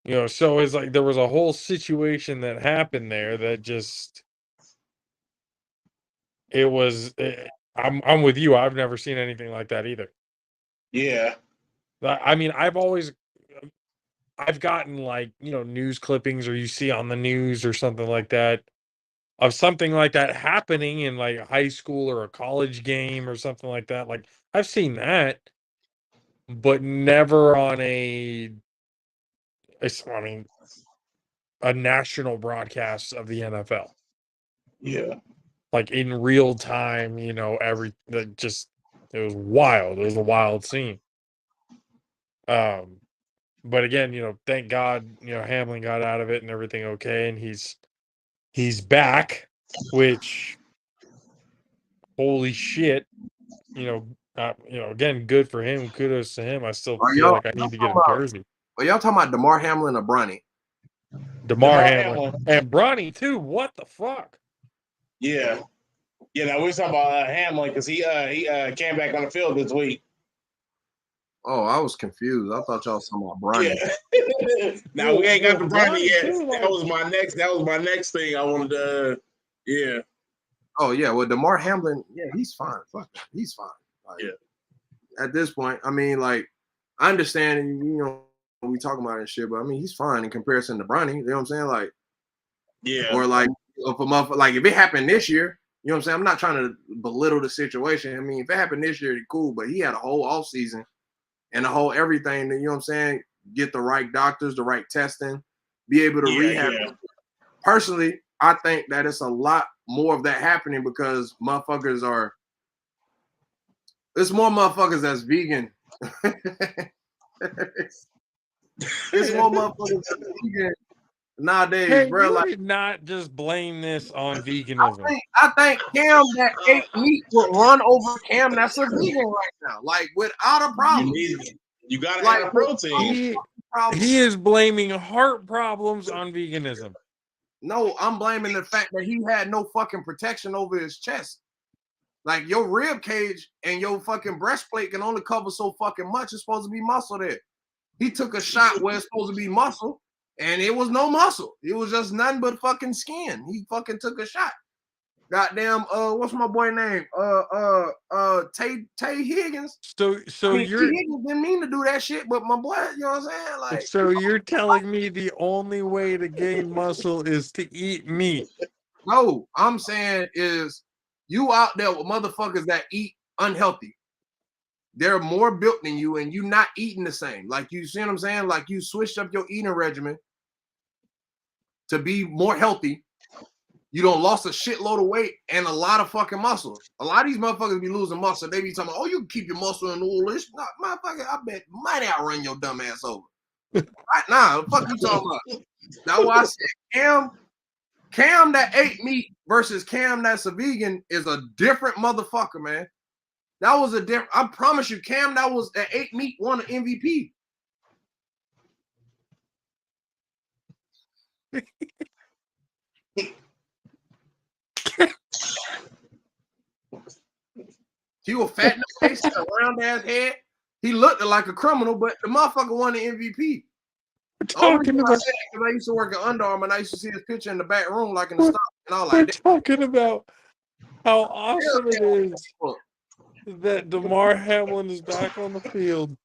You know, so it's like there was a whole situation that happened there that just it was. I'm with you. I've never seen anything like that either. Yeah. I mean, I've gotten like, you know, news clippings or you see on the news or something like that of something like that happening in like a high school or a college game or something like that. Like I've seen that, but never on I mean, a national broadcast of the NFL. Yeah. Like in real time, you know, it was wild. It was a wild scene. But again, you know, thank God, you know, Hamlin got out of it and everything okay, and he's back, which holy shit, you know, again, good for him. Kudos to him. I still Are feel y'all, like I y'all need to get talking a about? jersey. Are y'all talking about DeMar Hamlin or Bronny? DeMar DeMar Hamlin Hamlin. and Bronny too. What the fuck? Yeah. Yeah, now we was talking about Hamlin because he came back on the field this week. Oh, I was confused. I thought y'all was talking about Bronny. Yeah. Now we ain't got the Bronny Bronny yet. too, like, That was my next thing I wanted to. Yeah. Oh yeah, well DeMar Hamlin, yeah, he's fine. Fuck, he's fine. Like, Yeah. At this point, I mean, like, I understand, you know, when we talk about it and shit, but I mean, he's fine in comparison to Bronny. You know what I'm saying? Like, Yeah. or like, if it happened this year, you know what I'm saying? I'm not trying to belittle the situation. I mean, if it happened this year, cool. But he had a whole off season and a whole everything. You know what I'm saying? Get the right doctors, the right testing, be able to rehab. Yeah. Personally, I think that it's a lot more of that happening because motherfuckers are. There's more motherfuckers that's vegan. There's more motherfuckers that's vegan nowadays, hey, bro. you Like, did not just blame this on veganism. I think Cam that ate meat would run over Cam that's a vegan right now, like without a problem. You gotta Like, add protein. He is blaming heart problems on veganism. No, I'm blaming the fact that he had no fucking protection over his chest. Like your rib cage and your fucking breastplate can only cover so fucking much. It's supposed to be muscle there. He took a shot where it's supposed to be muscle, and it was no muscle. It was just nothing but fucking skin. He fucking took a shot. Goddamn, what's my boy name? Tay Higgins. So I mean, you're T. Higgins didn't mean to do that shit, but my boy, you know what I'm saying? Like, so you're telling me the only way to gain muscle is to eat meat? no, I'm saying is you out there with motherfuckers that eat unhealthy. They're more built than you, and you not eating the same. Like, you see what I'm saying? Like, you switched up your eating regimen to be more healthy. You don't lost a shitload of weight and a lot of fucking muscle. A lot of these motherfuckers be losing muscle. They be talking about, oh, you can keep your muscle in all this. Nah, motherfucker, I bet might outrun your dumb ass over. Right now, the fuck you talking about? That's why I said Cam that ate meat versus Cam that's a vegan is a different motherfucker, man. That was a different. I promise you, Cam that ate meat won an MVP. He was fat in the face, a round ass head. He looked like a criminal, but the motherfucker won the MVP. Talking about, I used to work at Under Armour, and I used to see his picture in the back room, like in the stock, and all like. We're talking about how awesome it is that DeMar Hamlin is back on the field.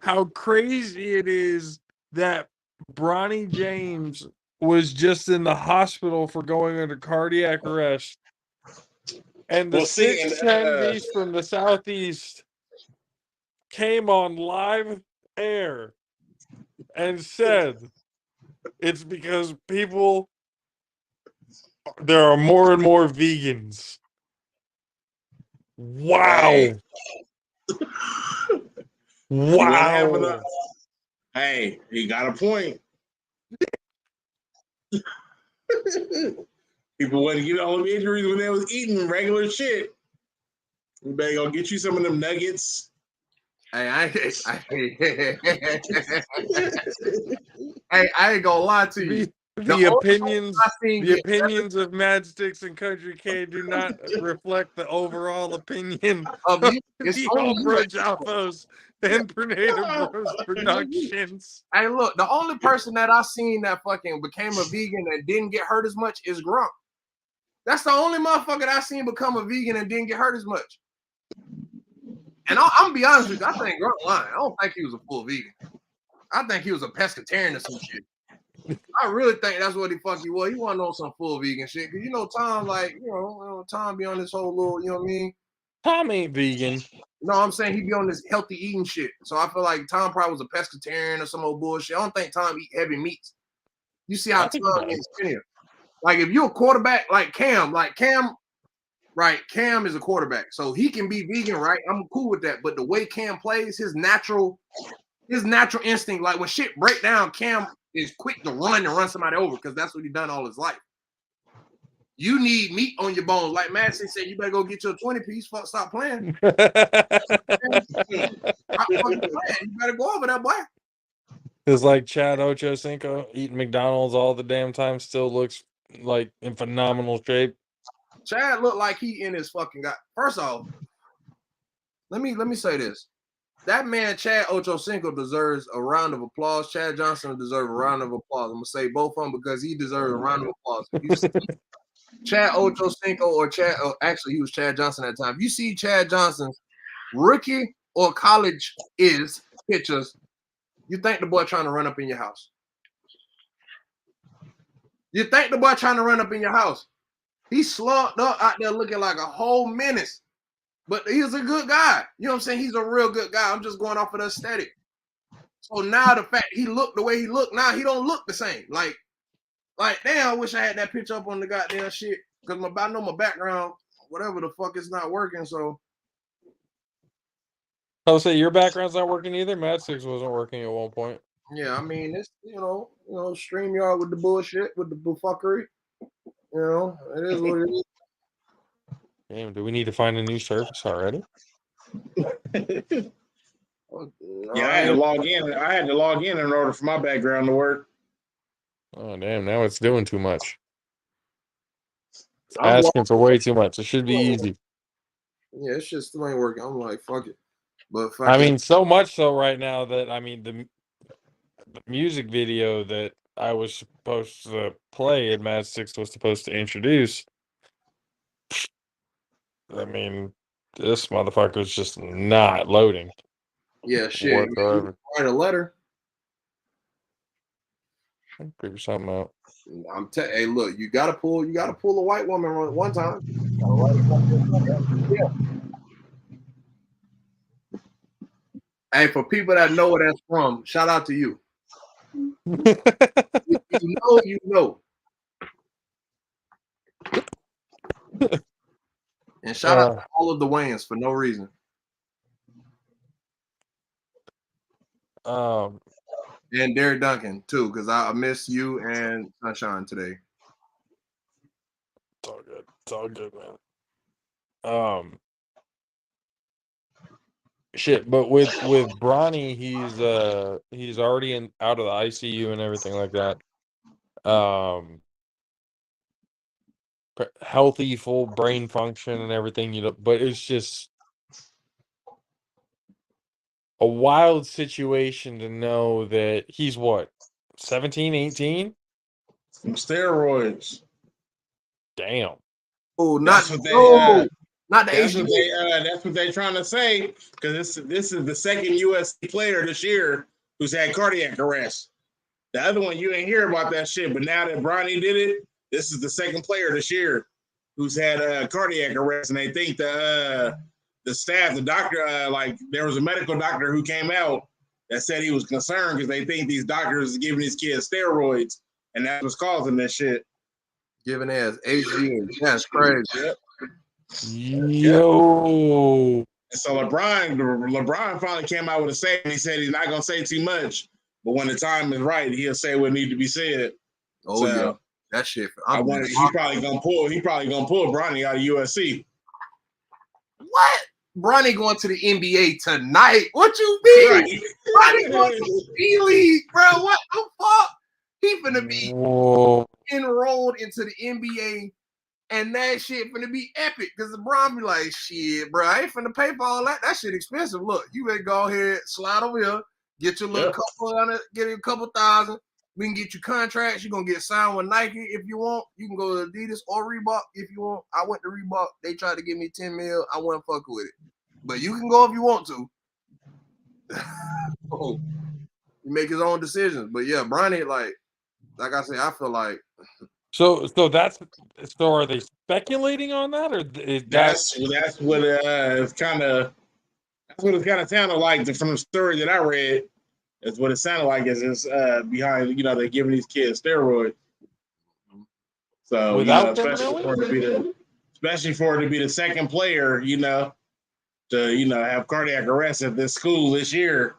How crazy it is that Bronny James was just in the hospital for going under cardiac arrest. And the Well, see, 610 Beast from the Southeast came on live air and said it's because there are more and more vegans. Wow. Hey. Wow. Hey, he got a point. People wouldn't get all them injuries when they was eating regular shit. You better go get you some of them nuggets. Hey, I ain't gonna lie to you. The opinions of Mad Sticks and Country K do not reflect the overall opinion of of you, it's the only All you. Pro JAFFOs and Tornado Bros Productions. Hey, look, the only person that I seen that fucking became a vegan and didn't get hurt as much is Grump. That's the only motherfucker that I seen become a vegan and didn't get hurt as much. And I'm gonna be honest with you, I think Grump lying. I don't think he was a full vegan. I think he was a pescatarian or some shit. I really think that's what he was. He wasn't on some full vegan shit. Cause you know, Tom, like, Tom be on this whole little, you know what I mean? Tom ain't vegan. No, I'm saying he be on this healthy eating shit. So I feel like Tom probably was a pescatarian or some old bullshit. I don't think Tom eat heavy meats. You see how Tom gets skinnier. Like if you're a quarterback like Cam, right? Cam is a quarterback. So he can be vegan, right? I'm cool with that. But the way Cam plays, his natural instinct, like when shit break down, Cam is quick to run and run somebody over because that's what he done all his life. You need meat on your bones. Like Madison said, you better go get your 20-piece. Fuck, stop playing. You better go over that, boy. It's like Chad Ochocinco eating McDonald's all the damn time, still looks like in phenomenal shape. Chad looked like he in his fucking guy. First off, let me say this. That man, Chad Ochocinco, deserves a round of applause. Chad Johnson deserves a round of applause. I'm gonna say both of them because he deserves a round of applause. If you see Chad Ochocinco actually he was Chad Johnson at the time. If you see Chad Johnson's rookie or college pictures, you think the boy trying to run up in your house. You think the boy trying to run up in your house. He's slugged up out there looking like a whole menace. But he's a good guy. You know what I'm saying? He's a real good guy. I'm just going off of the aesthetic. So now the fact he looked the way he looked, now he don't look the same. Like damn, I wish I had that picture up on the goddamn shit. Because I know my background, whatever the fuck, is not working. So I'll say your background's not working either. Mad Six wasn't working at one point. yeah, I mean it's StreamYard with the bullshit, with the bullfuckery. You know, it is what it is. Damn, do we need to find a new service already? Yeah, I had to log in. I had to log in order for my background to work. Oh damn! Now it's doing too much. It's asking for way too much. It should be easy. Yeah, it's just still ain't working. I'm like, fuck it. But I mean, so much so right now that the music video that I was supposed to play and Mad Six was supposed to introduce. I mean, this motherfucker's just not loading. Yeah, shit. Whatsoever. Write a letter. Figure something out. Hey, look, you gotta pull a white woman one time. Yeah. Hey, for people that know where that's from, shout out to you. You know. And shout out to all of the Wayans for no reason. And Derek Duncan too, because I miss you and Sunshine today. It's all good. It's all good, man. Shit, but with Bronny, he's already out of the ICU and everything like that. Healthy, full brain function and everything, but it's just a wild situation to know that he's what, 17, 18? Some steroids. Damn. Oh, not the that's what they're trying to say, because this is the second USC player this year who's had cardiac arrest. The other one, you ain't hear about that shit, but now that Bronny did it, this is the second player this year who's had cardiac arrest, and they think the staff, the doctor, like there was a medical doctor who came out that said he was concerned because they think these doctors are giving these kids steroids, and that's what's causing this shit. Giving ass HGH. That's crazy. Yep. Yo. And so LeBron finally came out with a statement. He said he's not gonna say too much, but when the time is right, he'll say what needs to be said. Oh yeah, that shit. I wonder he probably gonna pull Bronny out of USC. What? Bronny going to the NBA tonight? What you mean? Right. Bronny going to the D-League, bro. What the fuck? He finna be enrolled into the NBA, and that shit finna be epic. Because LeBron be like, shit, bro, I ain't finna pay for all that. That shit expensive. Look, you better go ahead, slide over here, get your little get a couple thousand. We can get you contracts. You're going to get signed with Nike if you want. You can go to Adidas or Reebok if you want. I went to Reebok. They tried to give me 10 mil. I wasn't fucking with it. But you can go if you want to. You make his own decisions. But yeah, Bronny, like I said, I feel like. So are they speculating on that, or is that's what it's kind of sounded like from the story that I read. That's what it sounded like is behind, they're giving these kids steroids. So, especially for it to be the second player, to have cardiac arrest at this school this year,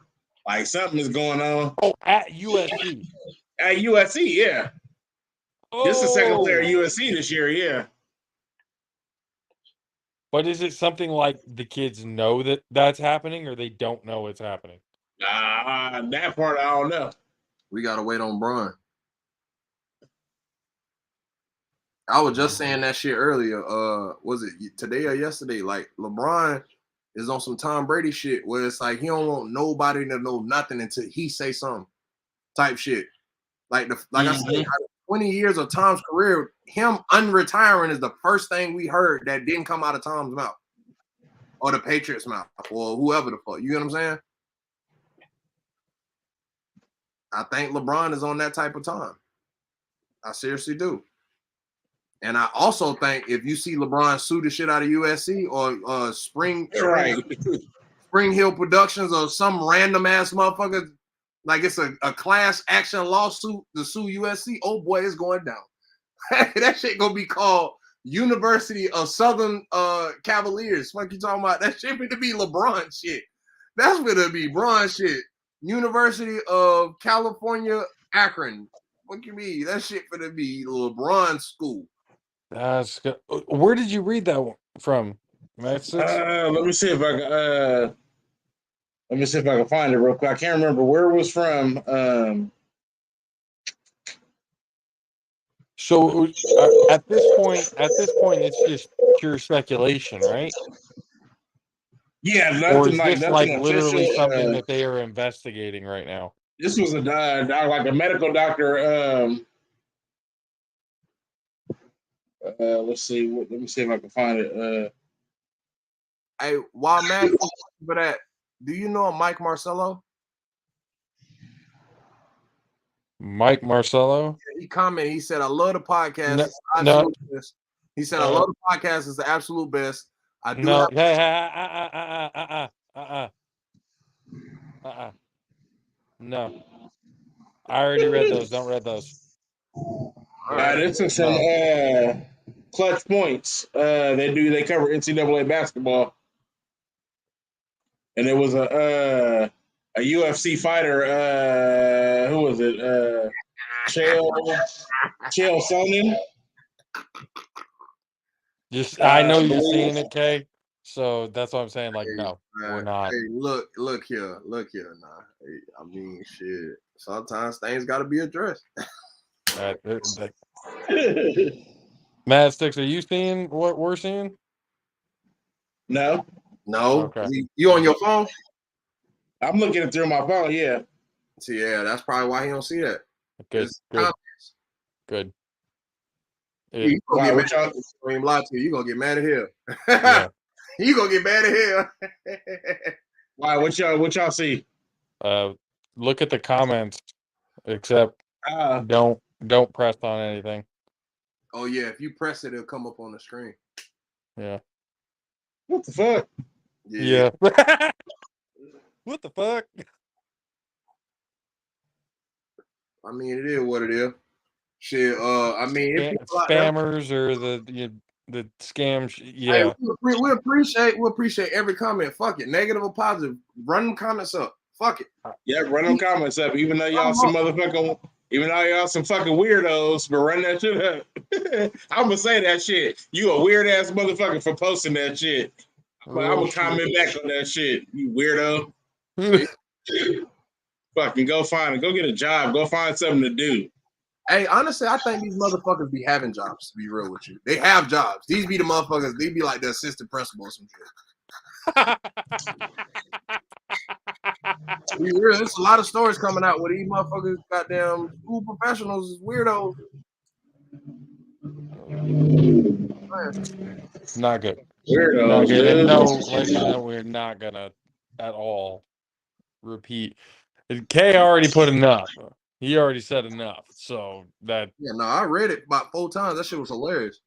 like something is going on. Oh, at USC. At USC, yeah. Oh. This is the second player at USC this year, yeah. But is it something like the kids know that that's happening, or they don't know it's happening? That part I don't know. We gotta wait on Bron. I was just saying that shit earlier. Was it today or yesterday? Like LeBron is on some Tom Brady shit where it's like he don't want nobody to know nothing until he say something, type shit. Like I said, 20 years of Tom's career, him unretiring is the first thing we heard that didn't come out of Tom's mouth or the Patriots' mouth or whoever the fuck. You get what I'm saying? I think LeBron is on that type of time. I seriously do. And I also think if you see LeBron sue the shit out of USC or Spring Hill Productions or some random ass motherfucker, like it's a class action lawsuit to sue USC, oh boy, it's going down. That shit gonna be called University of Southern Cavaliers. What you talking about? That shit gonna be LeBron shit. That's gonna be Bron shit. University of California, Akron. What you mean? That shit gonna be LeBron school. That's good. Where did you read that one from? Let me see if I can find it real quick. I can't remember where it was from. So at this point, it's just pure speculation, right? Yeah, or is this like literally something that they are investigating right now? This was like a medical doctor. Let's see. Let me see if I can find it. Hey, while Matt for that, do you know Mike Marcello? Mike Marcello? Yeah, he commented. He said, "I love the podcast. He said, "I love the podcast. It's the absolute best." I do. No. No. I already read those. Don't read those. All right, this is some clutch points. They cover NCAA basketball, and it was a UFC fighter. Who was it? Chael Sonnen. I know you're seeing it, Kay. So that's what I'm saying. Like, no, we're not. Hey, look here. Nah, hey, I mean, shit. Sometimes things got to be addressed. Mad Sticks, are you seeing what we're seeing? No. Okay. You on your phone? I'm looking it through my phone. Yeah. See, yeah, that's probably why he don't see that. Good. You gonna get mad at him. Yeah. You gonna get mad at him. Why? What y'all see? Look at the comments. Except Don't press on anything. Oh yeah, if you press it, it'll come up on the screen. Yeah. What the fuck? Yeah. What the fuck? I mean, it is what it is. Shit. I mean, if people out there- Spammers or the scam. Hey, Yeah. we appreciate every comment. Fuck it, negative or positive. Run them comments up. Fuck it. Yeah, run them comments up. Even though y'all some fucking weirdos, but run that shit up. I'm gonna say that shit. You a weird ass motherfucker for posting that shit. I'm gonna comment back on that shit. You weirdo. Fucking go find it. Go get a job. Go find something to do. Hey, honestly, I think these motherfuckers be having jobs, to be real with you. They have jobs. These be the motherfuckers, they be like the assistant principal or some shit. Be real, there's a lot of stories coming out where these motherfuckers, goddamn school professionals, is weirdos. Not good. Weirdos, Not good. dude. And no, like, no, we're not gonna at all repeat. Kay already put enough. He already said enough. So that Yeah, no, I read it about 4 times. That shit was hilarious.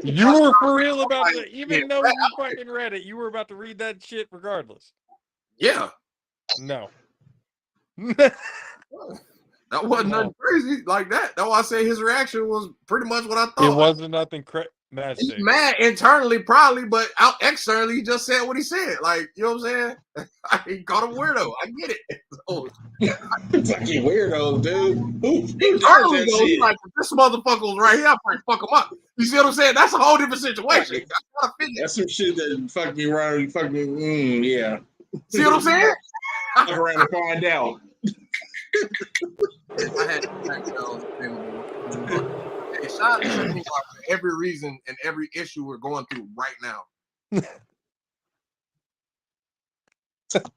you were for real about Like, it, even though you fucking read it, you were about to read that shit regardless. Yeah. No. That wasn't nothing crazy like that. That's why I say his reaction was pretty much what I thought. It wasn't nothing He's mad internally, probably, but out externally, he just said what he said. Like, you know what I'm saying? He called him weirdo. I get it. So, fucking weirdos, dude. Who does internally, that though, shit? he's like, if this motherfucker was right here, I'd probably fuck him up. You see what I'm saying? That's a whole different situation. That's some shit that fuck me around. Fuck me. Yeah. See what I'm saying? Fuck around and find out. I had to back down. Hey, shout out to Shane for every reason and every issue we're going through right now.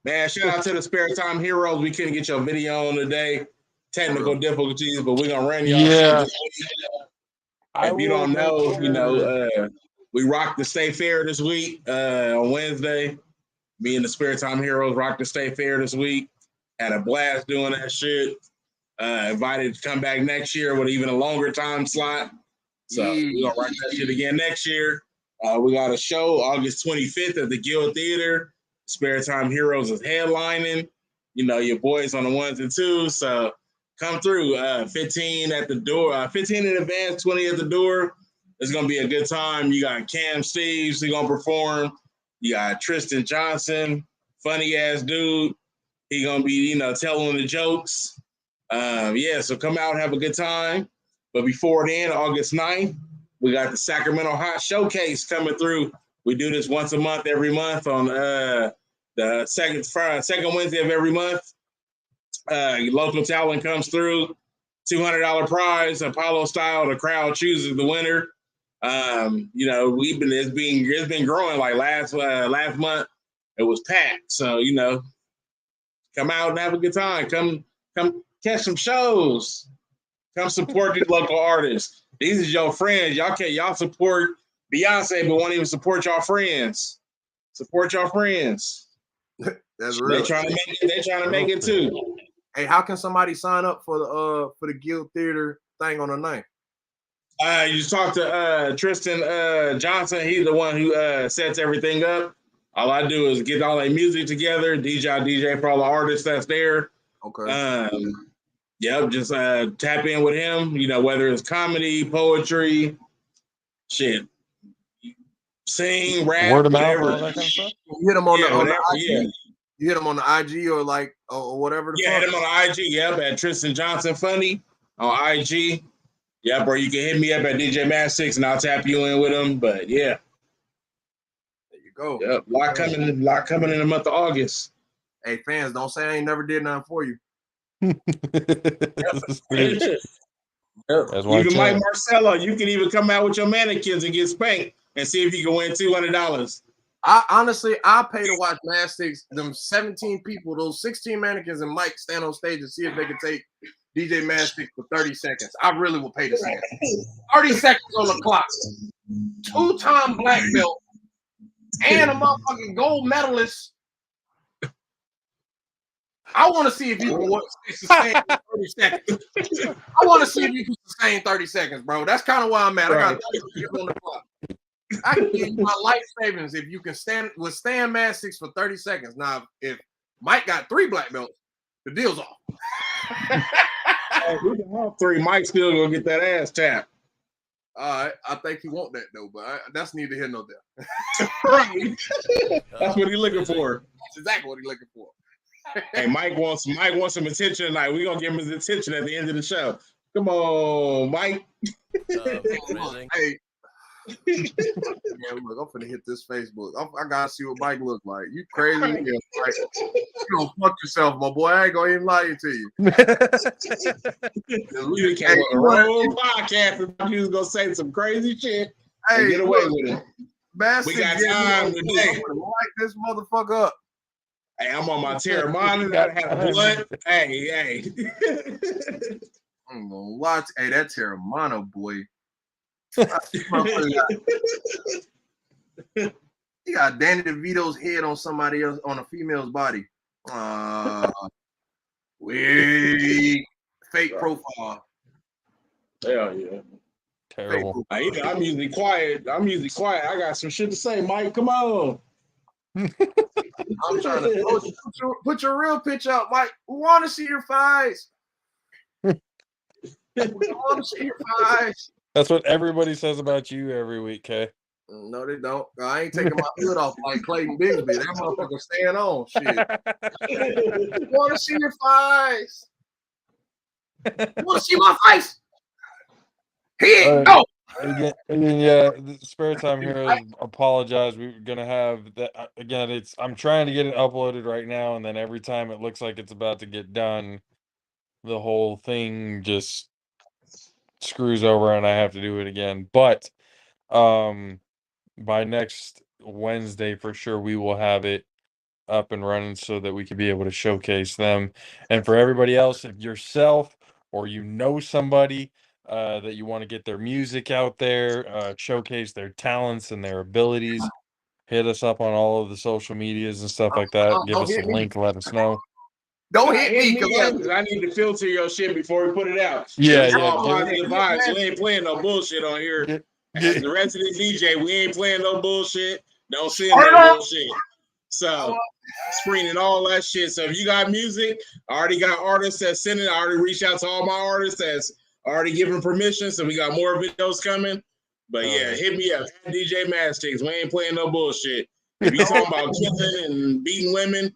Man, shout out to the Spare Time Heroes. We couldn't get your video on today. Technical difficulties, but we're gonna run y'all shit this week. If you don't know, we rocked the State Fair this week on Wednesday. Me and the Spare Time Heroes rocked the State Fair this week. Had a blast doing that shit. Invited to come back next year with even a longer time slot. So we're gonna rock that shit again next year. We got a show August 25th at the Guild Theater. Spare Time Heroes is headlining. You know, your boys on the 1s and 2s. So come through. 15 at the door, 15 in advance, 20 at the door. It's gonna be a good time. You got Cam Steves, he's gonna perform. You got Tristan Johnson, funny ass dude. He gonna be, telling the jokes. So come out and have a good time. But before then, August 9th, we got the Sacramento Hot Showcase coming through. We do this once a month, every month on the second Wednesday of every month. Local talent comes through. $200 prize, Apollo style. The crowd chooses the winner. It's been growing. Like last month, it was packed. So come out and have a good time. Come catch some shows. Come support these local artists. These is your friends. Y'all support Beyonce, but won't even support y'all friends. Support y'all friends. That's real. They trying to make it too. Hey, how can somebody sign up for the Guild Theater thing on the 9th? You talk to Tristan Johnson. He's the one who sets everything up. All I do is get all that music together, DJ for all the artists that's there. Okay. Just tap in with him, whether it's comedy, poetry, shit, sing, rap, word of mouth, whatever. all that kind of stuff. You hit him on the IG. Yeah. You hit him on the IG or whatever. Hit him on the IG. Yep, at Tristan Johnson Funny on IG. Yep, or you can hit me up at DJ Mass 6 and I'll tap you in with him. But yeah. There you go. Yep, lot coming in the month of August. Hey, fans, don't say I ain't never did nothing for you. Even Mike Marcello, you can even come out with your mannequins and get spanked and see if you can win $200. I pay to watch Mad Six, them 17 people, those 16 mannequins and Mike stand on stage and see if they can take DJ Mad Six for 30 seconds. I really will pay to see it. 30 seconds on the clock. 2-time black belt and a motherfucking gold medalist. I want to see if you can sustain 30 seconds. I want to see if you can sustain 30 seconds, bro. That's kind of why I'm at. I got 30 seconds on the clock. I can give you my life savings if you can withstand Mad 6 for 30 seconds. Now, if Mike got 3 black belts, the deal's off. We can have 3. Mike's still gonna get that ass tapped. All right, I think he want that though, but that's neither here nor there. Right. That's what he's looking for. That's exactly what he's looking for. Hey, Mike wants some attention tonight. We're gonna give him his attention at the end of the show. Come on, Mike. Hey. Yeah, look, I'm finna hit this Facebook. I gotta see what Mike look like. You crazy? Right. You gonna fuck yourself, my boy. I ain't gonna even lie to you. We came on the wrong podcast and you was gonna say some crazy shit and get away with it. We got time today. Light this motherfucker up. Hey, I'm on my Terramana. I have blood. Hey. I'm gonna lie. Hey, that Terramana boy. He got Danny DeVito's head on somebody else, on a female's body. Fake profile. Hell yeah. Terrible. I'm usually quiet. I got some shit to say, Mike. Come on. I'm trying to put your real picture up, Mike. We want to see your thighs. We want to see your thighs. That's what everybody says about you every week, Kay. No, they don't. I ain't taking my hood off like Clayton Bigsby. That motherfucker staying on. Shit. Want to see your thighs? Want to see my face? Here, go. Again, yeah, the Spare Time Heroes apologize. We're gonna have that again. I'm trying to get it uploaded right now, and then every time it looks like it's about to get done, the whole thing just screws over and I have to do it again. But by next Wednesday for sure we will have it up and running so that we can be able to showcase them. And for everybody else, if yourself or you know somebody that you want to get their music out there, showcase their talents and their abilities, hit us up on all of the social medias and stuff like that. Give us a link, let us know. Don't hit me because I need to filter your shit before we put it out. Yeah. Positive vibes. We ain't playing no bullshit on here. As the resident DJ, we ain't playing no bullshit. Don't send no bullshit. So screening all that shit. So if you got music, I already got artists that send it. I already reached out to all my artists that's already given permission. So we got more videos coming. But yeah, hit me up. DJ Madsticks. We ain't playing no bullshit. If you talking about killing and beating women,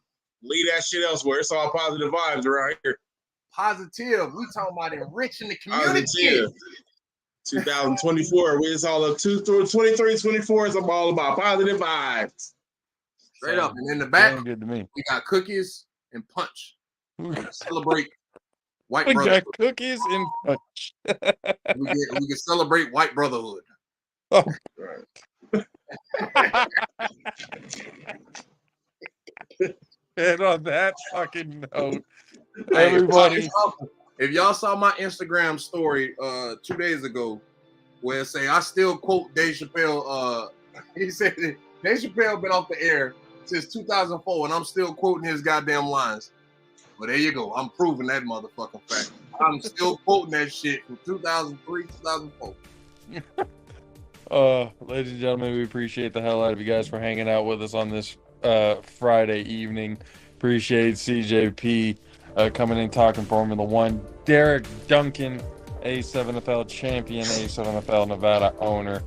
leave that shit elsewhere. It's all positive vibes around here. Positive. We talking about enriching the community. Positive. 2024. It's all up 23, 24. It's all about positive vibes. Straight up. And in the back, good to me. We got cookies and punch. Celebrate white we brotherhood. got cookies and punch. we can celebrate white brotherhood. Oh. Right. And on that fucking note, everybody. If y'all saw my Instagram story 2 days ago, where it say I still quote Dave Chappelle. He said Dave Chappelle been off the air since 2004, and I'm still quoting his goddamn lines. But there you go. I'm proving that motherfucking fact. I'm still quoting that shit from 2003, 2004. Ladies and gentlemen, we appreciate the hell out of you guys for hanging out with us on this Friday evening. Appreciate CJP coming in talking Formula One. Derek Duncan, A7FL champion, A7FL Nevada owner,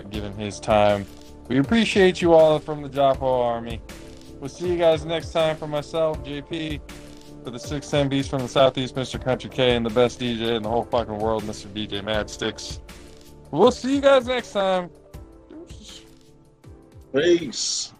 giving his time. We appreciate you all from the JAFFO Army. We'll see you guys next time. For myself, JP, for the 610 Beast from the Southeast, Mr. Country K, and the best DJ in the whole fucking world, Mr. DJ Madsticks. We'll see you guys next time. Peace.